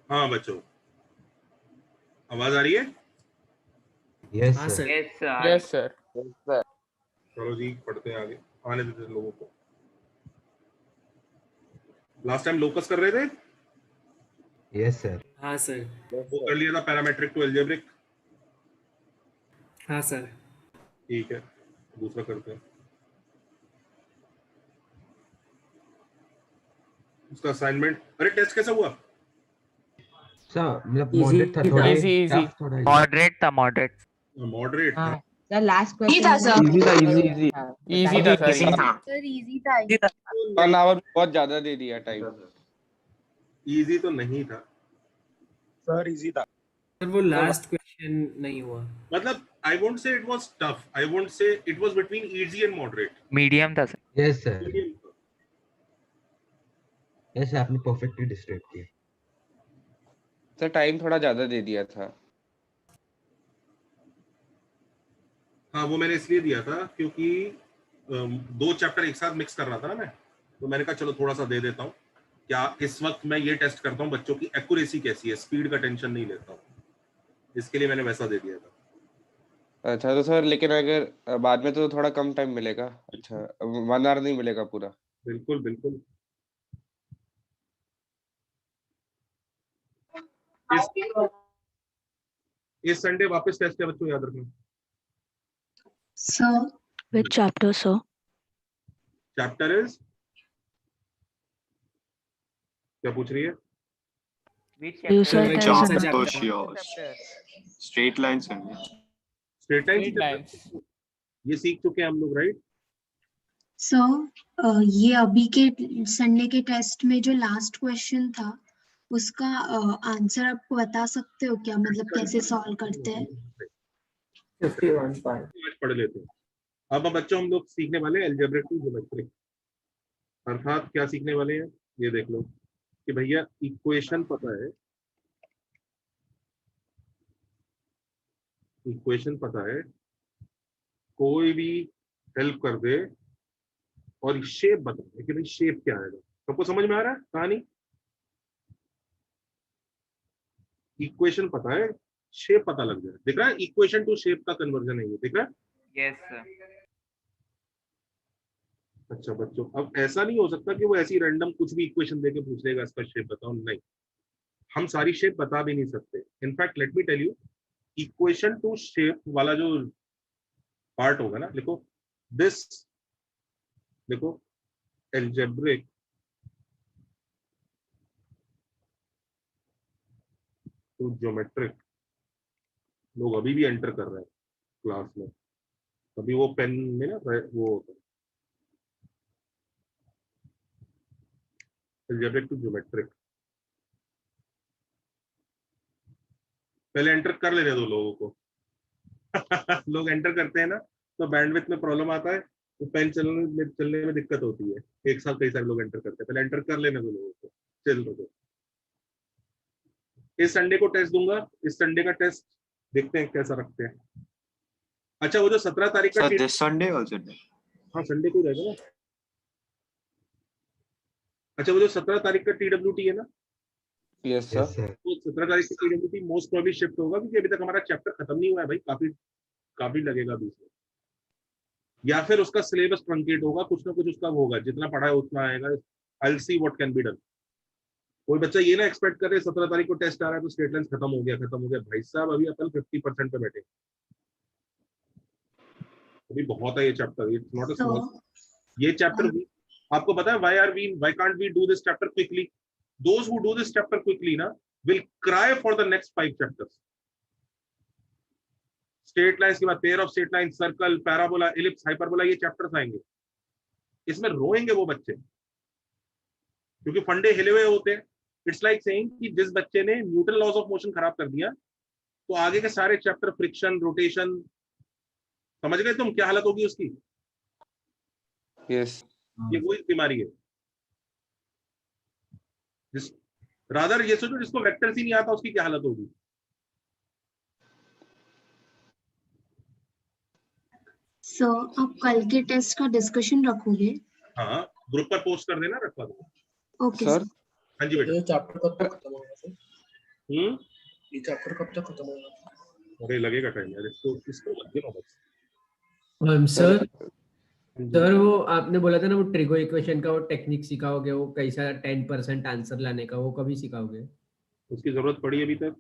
हाँ बच्चों, आवाज आ रही है? यस हाँ सर। सर। Yes sir. चलो जी, पढ़ते हैं आगे, आने देते हैं लोगों को। लास्ट टाइम लोकस कर रहे थे, यस सर। हाँ सर। वो कर लिया था पैरामेट्रिक टू एल्जेब्रिक। हाँ सर। ठीक है, दूसरा करते हैं। उसका असाइनमेंट, अरे टेस्ट कैसा हुआ? सर मतलब Easy मॉडरेट था, था। थोड़ा Easy, easy. टफ, थोड़ा मॉडरेट था, मॉडरेट। मॉडरेट था। हाँ सर लास्ट इजी था क्वेश्चन सर। इजी था, इजी था सर। इजी था। सर इजी था। 1 आवर बहुत ज्यादा दे दिया टाइम। इजी तो नहीं था सर, इजी था सर वो लास्ट क्वेश्चन नहीं हुआ। मतलब I won't say it was tough, I won't say it was between easy and moderate. Medium था सर। Yes sir. यस, आपने परफेक्टली डिस्क्राइब किया। सर टाइम थोड़ा ज्यादा दे दिया था। हाँ, वो मैंने इसलिए दिया था क्योंकि 2 चैप्टर एक साथ मिक्स कर रहा था ना मैं, तो मैंने कहा चलो थोड़ा सा दे देता हूँ। क्या इस वक्त मैं ये टेस्ट करता हूँ बच्चों की एक्यूरेसी कैसी है, स्पीड का टेंशन नहीं लेता हूँ, इसके लिए मैंने वैसा दे दिया था। अच्छा तो सर लेकिन अगर बाद में तो थोड़ा कम टाइम मिलेगा। अच्छा 1 आवर नहीं मिलेगा पूरा। बिल्कुल बिल्कुल। इस संडे वापस टेस्ट है बच्चों, याद रखना। Sir Which chapter, sir? Chapter is, क्या पूछ रही है? You said Like there is कौन a सा chapter. chapter? स्ट्रेट लाइंस होंगे। Straight Straight line lines. ये सीख चुके हैं हम लोग, राइट? सर ये अभी के संडे के टेस्ट में जो लास्ट क्वेश्चन था उसका आंसर आपको बता सकते हो क्या, मतलब कैसे सॉल्व करते हैं? 51 पार्ट। आज पढ़ लेते हैं। अब बच्चों हम लोग सीखने वाले हैं अलजेब्रिक टू ज्योमेट्रिक, अर्थात क्या सीखने वाले हैं ये देख लो कि भैया इक्वेशन पता है, इक्वेशन पता है, कोई भी हेल्प कर दे और शेप बता दे कि भाई शेप क्या आएगा। सबको समझ में आ रहा है कहानी? इक्वेशन पता है, शेप पता लग जाए। दिख रहा है? इक्वेशन टू शेप का कन्वर्जन है ये, दिख रहा है? Yes sir. अच्छा बच्चों, अब ऐसा नहीं हो सकता कि वो ऐसी रैंडम कुछ भी इक्वेशन देके पूछ लेगा इसका शेप बताओ, नहीं, हम सारी शेप बता भी नहीं सकते। In fact let me tell you, equation to shape वाला जो पार्ट होगा ना, लिखो दिस, देखो एल्जेब्रिक टू ज्योमेट्रिक, लोग अभी भी एंटर कर रहे हैं क्लास में, अभी वो पेन में ना वो एल्जेब्रिक टू ज्योमेट्रिक, पहले एंटर कर लेने दो लोगों को। लोग एंटर करते हैं ना तो बैंडविड्थ में प्रॉब्लम आता है, तो पेन चलने में दिक्कत होती है। एक साथ कई सारे लोग एंटर करते हैं, पहले एंटर कर लेने दो लोगों को। चल दो, इस संडे को टेस्ट दूंगा, इस संडे का टेस्ट देखते हैं कैसा रखते हैं। अच्छा वो जो 17 तारीख का दिस संडे आल्सो। हाँ संडे को रहेगा ना। अच्छा वो जो 17 तारीख का TWT है ना, यस यस सर। सर। वो 17 तारीख का TWT मोस्ट प्रोबेबली शिफ्ट होगा, क्योंकि अभी तक हमारा चैप्टर खत्म नहीं हुआ है भाई, काफी लगेगा बीच में, या फिर उसका सिलेबस ट्रंकेट होगा, कुछ ना कुछ उसका होगा, जितना पढ़ा है उतना आएगा। I will see what can be done. कोई बच्चा ये ना एक्सपेक्ट करे 17 तारीख को टेस्ट आ रहा है तो स्टेट लाइन खत्म हो गया। भाई साहब अभी अपन 50% पे बैठे, अभी बहुत है ये chapter, it's not a small. ये चैप्टर आपको पता है why can't we do this chapter quickly? Those who do this chapter quickly ना will cry for the next 5 chapters. Straight lines के बाद pair of straight line, circle, parabola, ellipse, hyperbola, ये chapters आएंगे, इसमें रोएंगे वो बच्चे, क्योंकि फंडे हिले हुए होते हैं। इट्स लाइक सेइंग कि जिस बच्चे ने न्यूटन लॉज ऑफ मोशन खराब कर दिया तो आगे के सारे चैप्टर, फ्रिक्शन, रोटेशन, समझ गए तुम क्या हालत होगी उसकी? यस। ये वही बीमारी है। रादर ये सोचो जिसको वेक्टर्स ही नहीं आता उसकी क्या हालत होगी। सो आप कल के टेस्ट का डिस्कशन रखोगे? हाँ ग्रुप पर पोस्ट कर देना, रखवा दो। Okay sir sir. हाँ जी बेटा। ये चैप्टर कब तक खत्म होगा सर? ये चैप्टर कब तक खत्म होगा? अरे लगेगा टाइम यार, इसको मत गिनो बस। सर सर वो आपने बोला था ना वो ट्रिगो इक्वेशन का वो टेक्निक सिखाओगे, वो कैसा 10% आंसर लाने का, वो कभी सिखाओगे? उसकी जरूरत पड़ी अभी तक?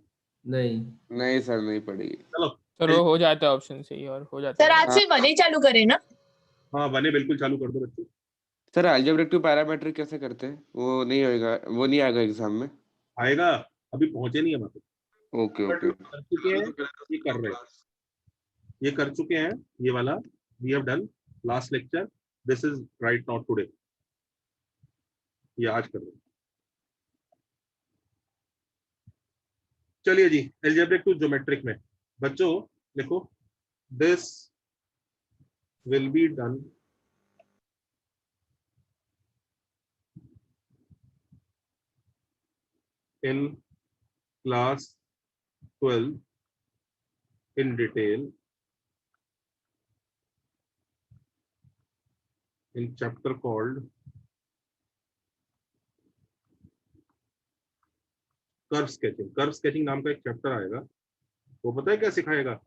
नहीं नहीं सर, नहीं पड़ेगी। चलो सर वो हो जाता है ऑप्शन से ही, और हो जाता सर है। आज से बने चालू करें ना? हाँ बने बिल्कुल चालू कर दो बच्चे। सर अलजेब्रिक टू पैरामीट्रिक कैसे करते हैं? वो नहीं होएगा, वो नहीं आएगा एग्जाम में? आएगा, अभी पहुंचे नहीं है वहां पे। Okay okay. कर चुके हैं, ये कर रहे हैं, ये कर चुके हैं, ये वाला we have done last lecture, this is right not today, ये आज कर रहे हैं। चलिए जी, अलजेब्रिक टू ज्योमेट्रिक में बच्चों देखो, this will be done in class 12 in detail in chapter called curve sketching. Curve sketching नाम का एक चैप्टर आएगा, वो पता है क्या सिखाएगा?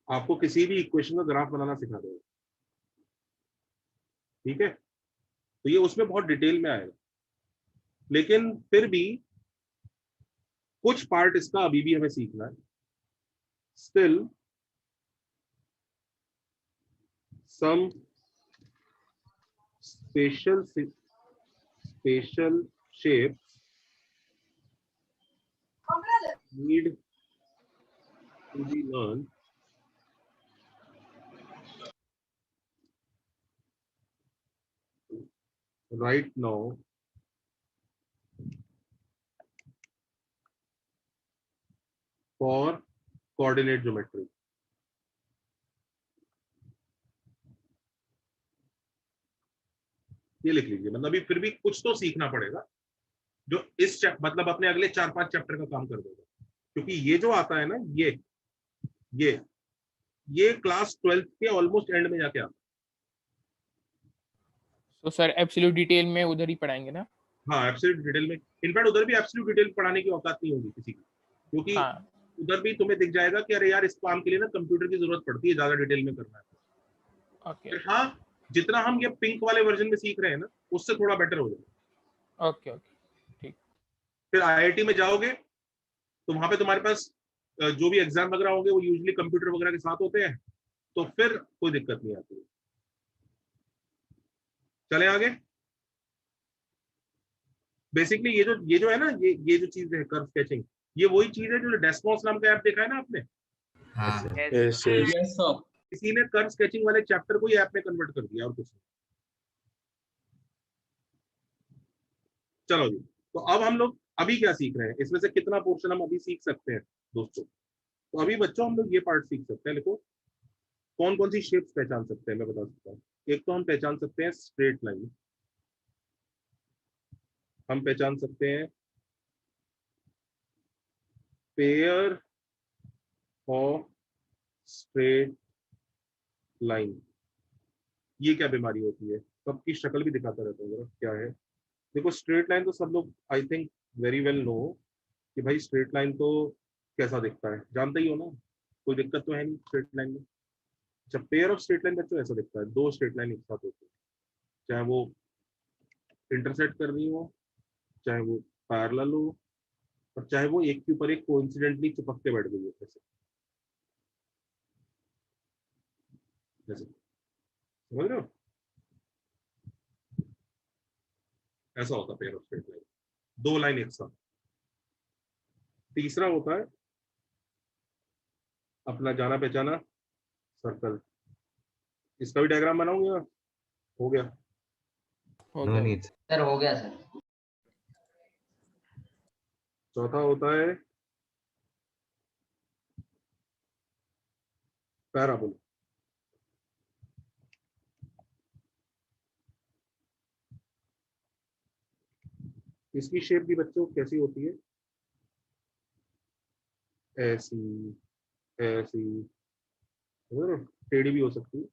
आपको किसी भी इक्वेशन का ग्राफ बनाना सिखा देगा, ठीक है? तो ये उसमें बहुत डिटेल में आएगा, लेकिन फिर भी कुछ पार्ट इसका अभी भी हमें सीखना है। Still some special shapes need to be learned right now for coordinate geometry। ये लिख लीजिए, मतलब अभी फिर भी कुछ तो सीखना पड़ेगा जो इस मतलब अपने अगले 4-5 चैप्टर का काम कर देगा, क्योंकि ये जो आता है ना, ये क्लास 12th के ऑलमोस्ट एंड में जाके आता है। तो सर एब्सोल्यूट डिटेल में उधर ही पढ़ाएंगे ना? हाँ एब्सोल्यूट डिटेल में, इनफैक्ट उधर भी एब्सोल्यूट डिटेल पढ़ाने की औकात नहीं होगी किसी की, क्योंकि हाँ। उधर भी तुम्हें दिख जाएगा कि अरे यार इस काम के लिए ना कंप्यूटर की जरूरत पड़ती है, ज्यादा डिटेल में करना है। ओके हाँ जितना हम ये पिंक वाले वर्जन में सीख रहे हैं ना, उससे थोड़ा बेटर हो जाएगा। ओके ओके ठीक। फिर आईआईटी में जाओगे तो वहां पे तुम्हारे पास जो भी एग्जाम वगैरह होंगे वो यूजुअली कंप्यूटर वगैरह के साथ होते हैं, तो फिर कोई दिक्कत नहीं आती है। चले आगे। बेसिकली ये जो है ना, ये जो चीज है कर्व स्केचिंग, ये वही चीज है जो डेस्मोस नाम का ऐप देखा है ना आपने? किसी ने कर्व स्केचिंग वाले चैप्टर को ये ऐप में कन्वर्ट कर दिया और कुछ नहीं। चलो जी, तो अब हम लोग अभी क्या सीख रहे हैं, इसमें से कितना पोर्शन हम अभी सीख सकते हैं दोस्तों? तो अभी बच्चों हम लोग ये पार्ट सीख सकते हैं। देखो कौन कौन सी शेप्स पहचान सकते हैं, मैं बता सकता हूँ। एक तो हम पहचान सकते हैं स्ट्रेट लाइन, हम पहचान सकते हैं पेयर ऑफ स्ट्रेट लाइन। ये क्या बीमारी होती है, सबकी शक्ल भी दिखाता रहता हूँ जरा क्या है। देखो स्ट्रेट लाइन तो सब लोग I think very well know कि भाई स्ट्रेट लाइन तो कैसा दिखता है, जानते ही हो ना, कोई दिक्कत तो है नहीं स्ट्रेट लाइन में। जब पेयर ऑफ स्ट्रेट लाइन बच्चों ऐसा दिखता है, दो स्ट्रेट लाइन एक साथ होती है, चाहे वो इंटरसेक्ट कर रही हो, चाहे वो पैरेलल हो, और चाहे वो एक के ऊपर एक कोइंसिडेंटली चिपक के बैठ गई हो, जैसे समझ रहे हो? ऐसा होता है पेयर ऑफ स्ट्रेट लाइन, दो लाइन एक साथ। तीसरा होता है अपना जाना पहचाना सर्कल। इसका भी डायग्राम बनाऊंगा, हो गया? No need. सर हो गया सर। चौथा होता है पैराबोला। इसकी शेप भी बच्चों कैसी होती है, ऐसी ऐसी, टेढ़ी भी हो सकती है।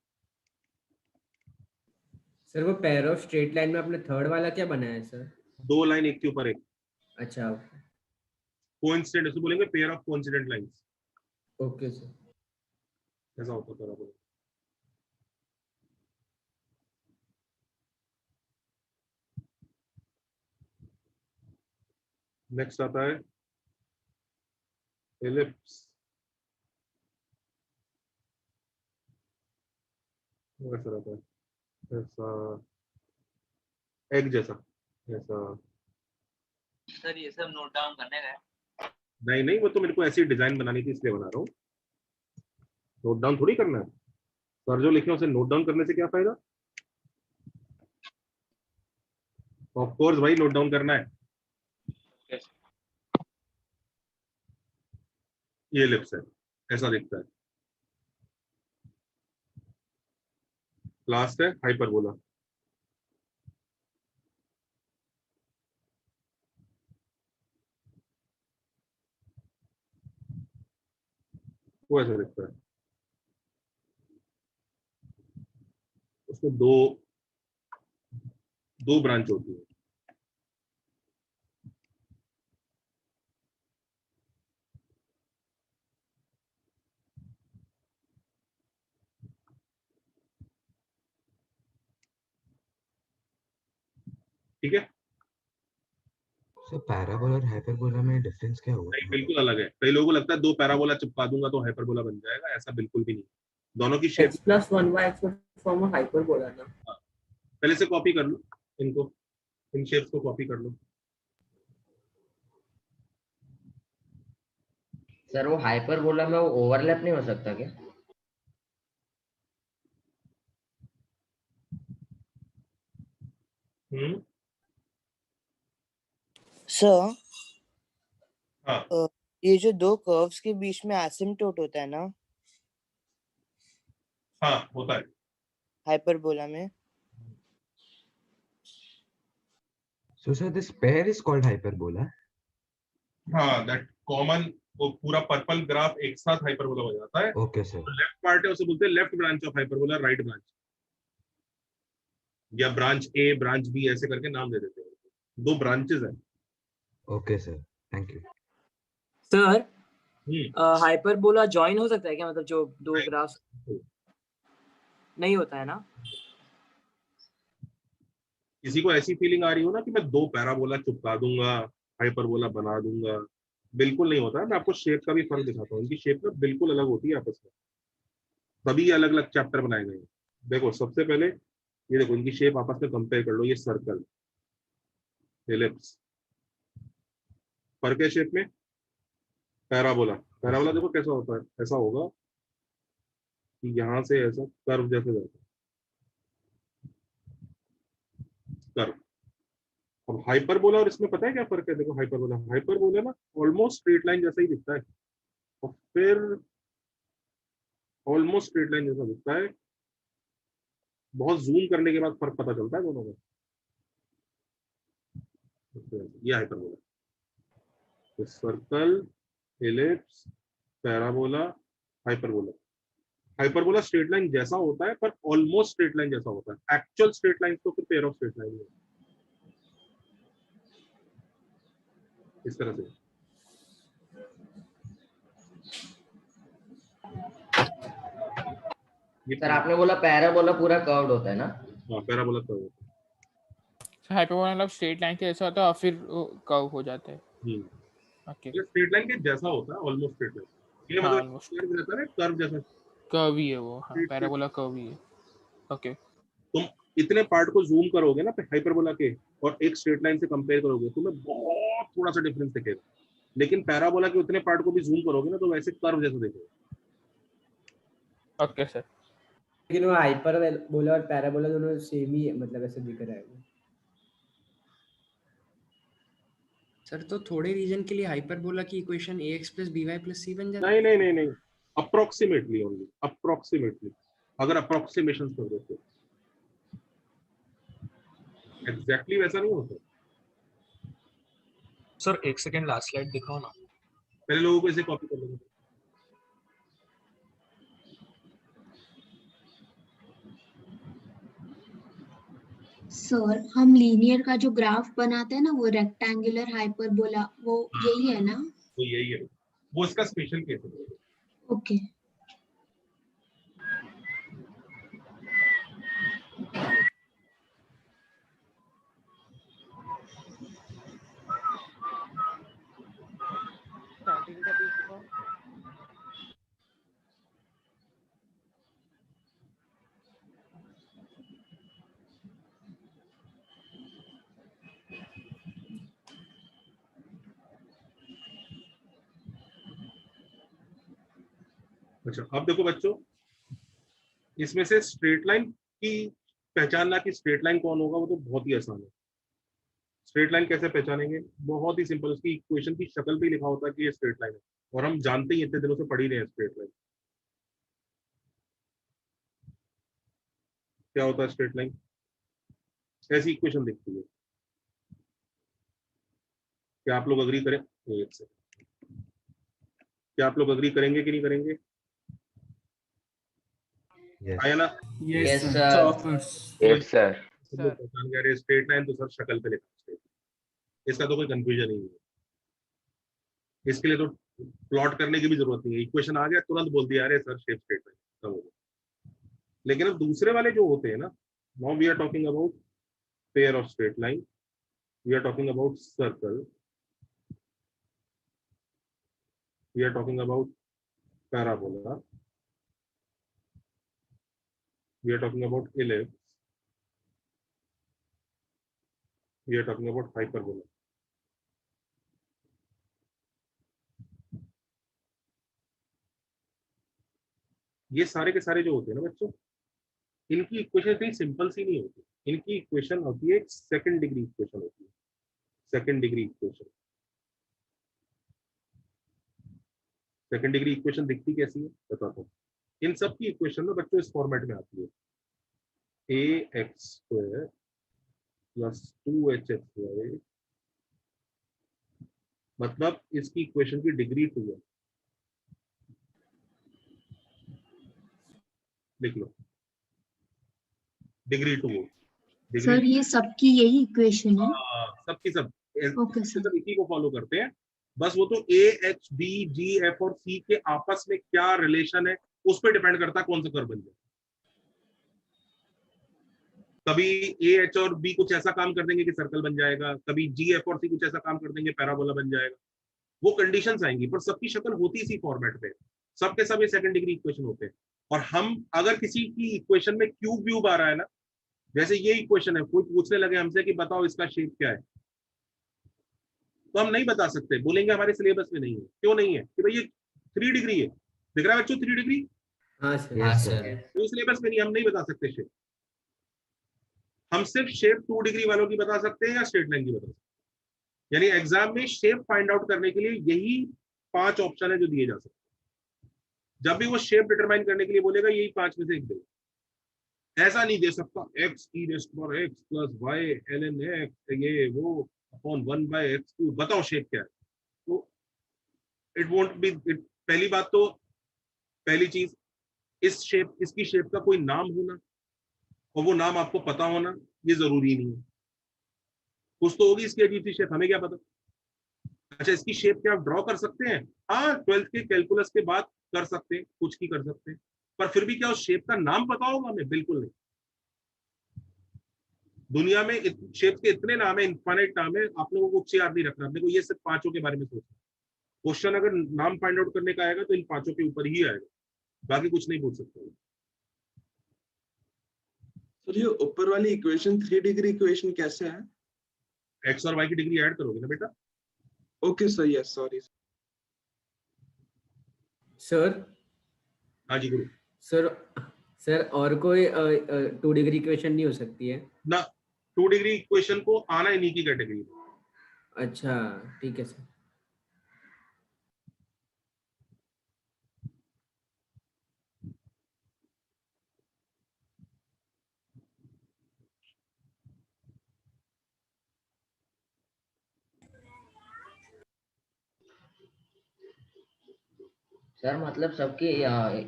सर वो पैर ऑफ स्ट्रेट लाइन में आपने थर्ड वाला क्या बनाया है सर? दो लाइन एक के ऊपर एक। अच्छा कोइंसिडेंट, इसको बोलेंगे pair of coincident lines. Okay sir. ऐसा होता है पैराबोला। नेक्स्ट आता है एलिप्स। कैसा रहता है? ऐसा एग जैसा, ऐसा। सर ये सब नोट डाउन करने का है? नहीं नहीं, वो तो मेरे को ऐसी डिजाइन बनानी थी इसलिए बना रहा हूँ। नोट डाउन थोड़ी करना है सर, जो लिखे उसे नोट डाउन करने से क्या फायदा? ऑफ कोर्स भाई नोट डाउन करना है। ये एलिप्स है, ऐसा दिखता है। लास्ट है हाइपरबोला। वो ऐसा दिखता है, उसमें दो ब्रांच होती है। ठीक है, सो पैराबोला और हाइपरबोला में डिफरेंस क्या होगा? नहीं बिल्कुल अलग है। कई लोगों को लगता है दो पैराबोला चिपका दूंगा तो हाइपरबोला बन जाएगा, ऐसा बिल्कुल भी नहीं। दोनों की shape x plus 1y form of hyperbola ना। पहले से कॉपी कर लो इनको, इन शेप्स को कॉपी कर लो। सर वो हाइपरबोला में वो ओवरलैप नहीं हो सकता क्या? सर हाँ ये जो दो कर्व्स के बीच में एसिम्प्टोट होता है ना हाँ होता है हाइपरबोला में। So sir, this pair is called hyperbola. हाँ, दैट कॉमन, वो पूरा पर्पल ग्राफ एक साथ हाइपरबोला हो जाता है। Okay sir. लेफ्ट पार्ट है उसे बोलते हैं left branch of hyperbola, right branch या ब्रांच ए, ब्रांच बी, ऐसे करके नाम दे देते हैं। दो ब्रांचेस है। Okay sir. Thank you. Sir hyperbola join हो सकता है क्या? मतलब जो दो ग्राफ्स नहीं होता है ना? किसी को ऐसी फीलिंग आ रही हो ना कि मैं दो पैराबोला चिपका दूंगा, हाइपरबोला बना दूंगा, बिल्कुल नहीं होता है। मैं आपको शेप का भी फर्क दिखाता हूँ। इनकी शेप ना बिल्कुल अलग होती है आपस में, तभी अलग अलग चैप्टर बनाए गए हैं। देखो सबसे पहले ये देखो, इनकी शेप आपस में कंपेयर कर लो। ये सर्कल, एलिप्स, फर्क है शेप में। पैराबोला, पैराबोला देखो कैसा होता है, ऐसा होगा कि यहाँ से ऐसा कर्व जैसे जाता है, कर्व। अब हाइपरबोला और इसमें पता है क्या फर्क है? देखो हाइपरबोला ना ऑलमोस्ट स्ट्रेट लाइन जैसा ही दिखता है, और फिर ऑलमोस्ट स्ट्रेट लाइन जैसा दिखता है। बहुत जूम करने के बाद फर्क पता चलता है दोनों में। ये hyperbola, circle, ellipse, parabola, hyperbola. Hyperbola straight line जैसा होता है पर ऑलमोस्ट स्ट्रेट लाइन जैसा होता है। एक्चुअल स्ट्रेट लाइन तो फिर पेयर ऑफ स्ट्रेट लाइन है, इस तरह से। सर आपने बोला पैराबोला पूरा कर्व्ड होता है ना? हाँ, पैराबोला कर्व होता सर हाइपरबोला मतलब स्ट्रेट लाइन के जैसा होता है और फिर कर्व हो जाता है। है। ओके, ये स्ट्रेट लाइन के जैसा होता है, ऑलमोस्ट स्ट्रेट लाइन। ये हाँ, मतलब almost। कर्व रहता है, कर्व जैसा। कर्व ही है वो, हाँ, पैराबोला कर्व ही है। ओके, तुम इतने पार्ट को जूम करोगे ना हाइपरबोला के और एक स्ट्रेट लाइन से कंपेयर करोगे, तुम्हें बहुत थोड़ा सा डिफरेंस दिखेगा। लेकिन पैराबोला के उतने पार्ट को भी जूम करोगे ना तो वैसे कर्व जैसा दिखेगा। Okay sir. लेकिन वो हाइपरबोला और पैराबोला दोनों सेम ही है, मतलब ऐसे दिख रहा है वो। सर तो थोड़े रीजन के लिए हाइपरबोला की इक्वेशन ax + by + c बन जाती है? नहीं, अप्रोक्सीमेटली ओनली, अप्रोक्सीमेटली। अगर अप्रोक्सीमेशन कर देते एग्जैक्टली वैसा नहीं होता। सर एक सेकंड, लास्ट स्लाइड दिखाओ ना। पहले लोगों को इसे कॉपी कर लेंगे। सर हम लीनियर का जो ग्राफ बनाते हैं ना, वो रेक्टेंगुलर हाइपरबोला, वो यही है ना? वो यही है, वो इसका स्पेशल केस है। ओके स्टार्टिंग का पेज दिखाओ। अच्छा अब देखो बच्चों, इसमें से स्ट्रेट लाइन की पहचानना कि स्ट्रेट लाइन कौन होगा वो तो बहुत ही आसान है। स्ट्रेट लाइन कैसे पहचानेंगे? बहुत ही सिंपल, उसकी इक्वेशन की शक्ल पे ही लिखा होता है कि ये स्ट्रेट लाइन है, और हम जानते ही इतने दिनों से पढ़ ही रहे हैं स्ट्रेट लाइन। क्या होता है स्ट्रेट लाइन? ऐसी इक्वेशन दिखती है। क्या आप लोग अग्री करें? एक सेकंड, क्या आप लोग अग्री करेंगे कि नहीं करेंगे? आया ना? Yes sir. Yes sir. सब लोग पहचान गए, अरे स्ट्रेट लाइन तो सर शक्ल पे लिखा है, इसका तो कोई कंफ्यूजन नहीं है। इसके लिए तो प्लॉट करने की भी जरूरत नहीं है, इक्वेशन आ गया तुरंत बोल दिया अरे सर शेप स्ट्रेट लाइन, सब हो गया। लेकिन अब दूसरे वाले जो होते हैं ना, now we are talking about pair of straight line, we are talking about circle, we are talking about parabola, we are talking about ellipse, we are talking about hyperbola. ये सारे के सारे जो होते हैं ना बच्चों, इनकी इक्वेशन इतनी सिंपल सी नहीं होती। इनकी इक्वेशन होती है एक सेकंड डिग्री इक्वेशन होती है, second degree equation. Second degree equation दिखती कैसी है बताता हूँ। इन सब की इक्वेशन ना बच्चों इस फॉर्मेट में आती है, ax² + 2hxy, मतलब इसकी इक्वेशन की डिग्री 2 है। लिख लो, डिग्री 2 हो। सर ये सबकी यही इक्वेशन है? सबकी सब ओके सर। सब इसी को फॉलो करते हैं। बस वो तो A H B G F और सी के आपस में क्या रिलेशन है उस पर डिपेंड करता है कौन सा कर्व बन जाए। कभी ए एच और बी कुछ ऐसा काम कर देंगे कि सर्कल बन जाएगा, कभी जी एफ और सी कुछ ऐसा काम कर देंगे पैराबोला बन जाएगा। वो कंडीशंस आएंगी, पर सबकी शक्ल होती इसी फॉर्मेट पे, सबके सब ये सेकंड डिग्री इक्वेशन होते हैं। और हम अगर किसी की इक्वेशन में क्यूब व्यूब आ रहा है ना, जैसे ये इक्वेशन है, कोई पूछने लगे हमसे कि बताओ इसका शेप क्या है, तो हम नहीं बता सकते, बोलेंगे हमारे सिलेबस में नहीं है। क्यों नहीं है? कि भाई ये 3 डिग्री है, दिख रहा है बच्चों 3 डिग्री? हाँ सर। तो सिलेबस में नहीं, हम नहीं बता सकते शेप। हम सिर्फ शेप 2 डिग्री वालों की बता सकते हैं या स्ट्रेट लाइन की बता सकते हैं। यानी एग्जाम में शेप फाइंड आउट करने के लिए यही 5 ऑप्शन है जो दिए जा सकते हैं। जब भी वो शेप डिटरमाइन करने के लिए बोलेगा यही 5 में से एक देगा, ऐसा नहीं दे सकता x e⁻x + y ln x ये वो अपॉन 1/x3, बताओ शेप क्या है। तो इट वोंट बी। पहली बात तो, पहली चीज, इस शेप, इसकी शेप का कोई नाम होना और वो नाम आपको पता होना ये जरूरी नहीं है। कुछ तो होगी इसकी अजीब सी शेप, हमें क्या पता। अच्छा इसकी शेप क्या आप ड्रॉ कर सकते हैं? हाँ 12th के कैलकुलस के बाद कर सकते हैं, कुछ की कर सकते हैं, पर फिर भी क्या उस शेप का नाम पता होगा हमें? बिल्कुल नहीं। दुनिया में शेप के इतने नाम है, इनफाइनाइट नाम है, आप लोगों को कुछ याद नहीं रखना। अपने को ये सिर्फ 5 के बारे में सोचना। क्वेश्चन अगर नाम फाइंड आउट करने का आएगा तो इन 5 के ऊपर ही आएगा, बाकी कुछ नहीं पूछ सकते। सर ये ऊपर वाली इक्वेशन 3 डिग्री इक्वेशन कैसे है? एक्स और वाई की डिग्री ऐड करोगे ना बेटा। Okay sir, yes sorry sir. हाँ जी गुरु। सर और कोई 2 डिग्री इक्वेशन नहीं हो सकती है ना? 2 डिग्री इक्वेशन को आना इन्हीं की कैटेगरी। अच्छा ठीक है सर। सर मतलब सबकी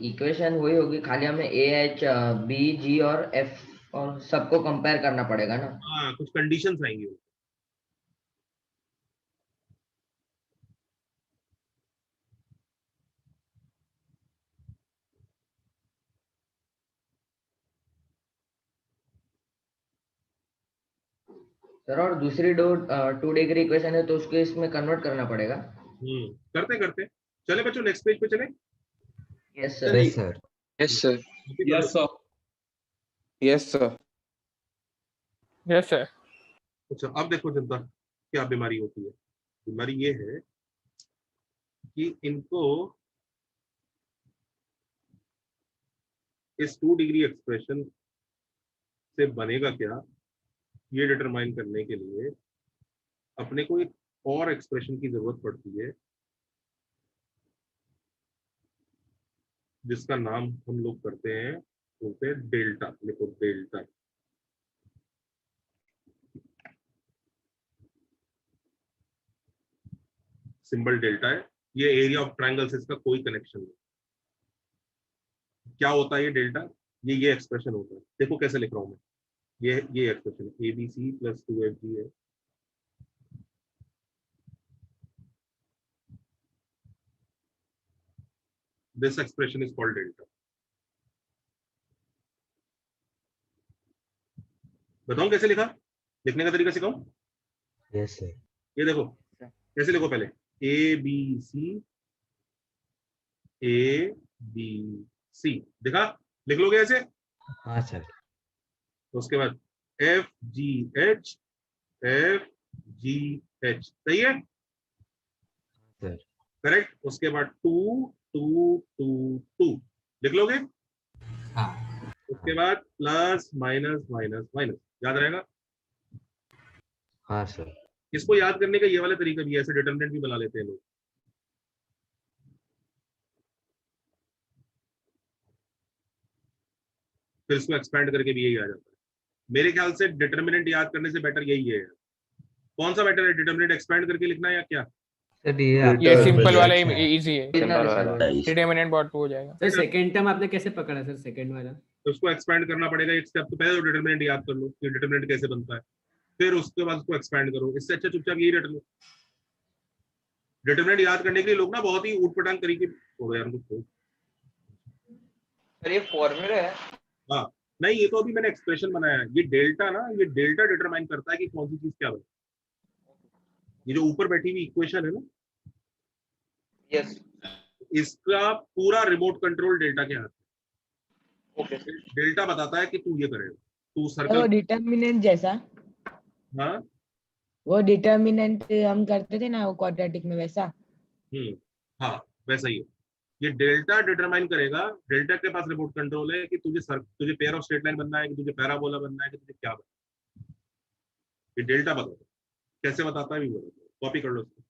इक्वेशन वही होगी, खाली हमें ए एच बी जी और एफ और सबको कंपेयर करना पड़ेगा ना? हाँ कुछ कंडीशंस आएंगी। सर और दूसरी 2 डिग्री इक्वेशन है तो उसको इसमें कन्वर्ट करना पड़ेगा। करते करते चले बच्चों, नेक्स्ट पेज पे चले। Yes sir. Yes sir. Yes sir. Yes sir. Yes sir. Yes sir. अच्छा अब देखो जनता क्या बीमारी होती है। बीमारी ये है कि इनको इस 2 डिग्री एक्सप्रेशन से बनेगा क्या, ये डिटरमाइन करने के लिए अपने को एक और एक्सप्रेशन की जरूरत पड़ती है, जिसका नाम हम लोग करते हैं, बोलते हैं डेल्टा। लिखो डेल्टा। सिंबल डेल्टा है, ये एरिया ऑफ ट्रायंगल से इसका कोई कनेक्शन नहीं। क्या होता है ये डेल्टा? ये एक्सप्रेशन होता है। देखो कैसे लिख रहा हूं मैं, ये एक्सप्रेशन है, ABC + 2FG है। This expression is called delta. बताऊं कैसे लिखा, लिखने का तरीका सिखाऊं? Yes sir. ये देखो कैसे लिखो, पहले ABC ABC देखा, लिख लोगे ऐसे। हाँ सर। उसके बाद FGH FGH, सही है सर। करेक्ट। उसके बाद 2 2 2 2 लिख लोगे। हाँ। उसके बाद प्लस माइनस माइनस माइनस, याद रहेगा। हाँ सर। इसको याद करने का ये वाला तरीका भी है, ऐसे डिटरमिनेंट भी बना लेते हैं लोग। फिर इसको एक्सपेंड करके भी यही आ जाता है। मेरे ख्याल से डिटरमिनेंट याद करने से बेटर यही है। कौन सा बेटर है, डिटरमिनेंट एक्सपेंड करके लिखना है या क्या? सर ये सिंपल वाला इजी है, सिंपल वाला। डिटरमिनेंट बहुत हो जाएगा। सर सेकंड टर्म आपने कैसे पकड़ा सर, सेकंड वाला? तो उसको एक्सपेंड करना पड़ेगा एक स्टेप। तो पहले डिटरमिनेंट याद कर लो कि डिटरमिनेंट कैसे बनता है, फिर उसके बाद उसको एक्सपेंड करो। इससे अच्छा चुपचाप यही रट लो। डिटरमिनेंट याद करने के लिए लोग ना बहुत ही ऊटपटांग तरीके छोड़ो यार उनको। सर ये फॉर्मूला है। हाँ नहीं, ये तो अभी मैंने एक्सप्रेशन बनाया है। ये डेल्टा ना, ये डेल्टा डिटरमाइन करता है कि कौन सी चीज क्या बने। ये जो ऊपर बैठी हुई इक्वेशन है ना, यस। इसका पूरा रिमोट कंट्रोल डेल्टा के हाथ में। ओके। डेल्टा बताता है कि तू ये करेगा, तू वो सर्कल। डिटर्मिनेंट जैसा, हाँ वो डिटर्मिनेंट हम करते थे ना वो क्वाड्रेटिक में, वैसा। हाँ वैसा ही है। ये डेल्टा डिटरमाइन करेगा। डेल्टा के पास रिमोट कंट्रोल है कि तुझे पेयर ऑफ स्ट्रेट लाइन बनना है, कि तुझे पैराबोला बनना है, कि तुझे क्या बनना है। ये डेल्टा बताता है। कैसे बताता है भी बताता है। कॉपी कर लो इसको।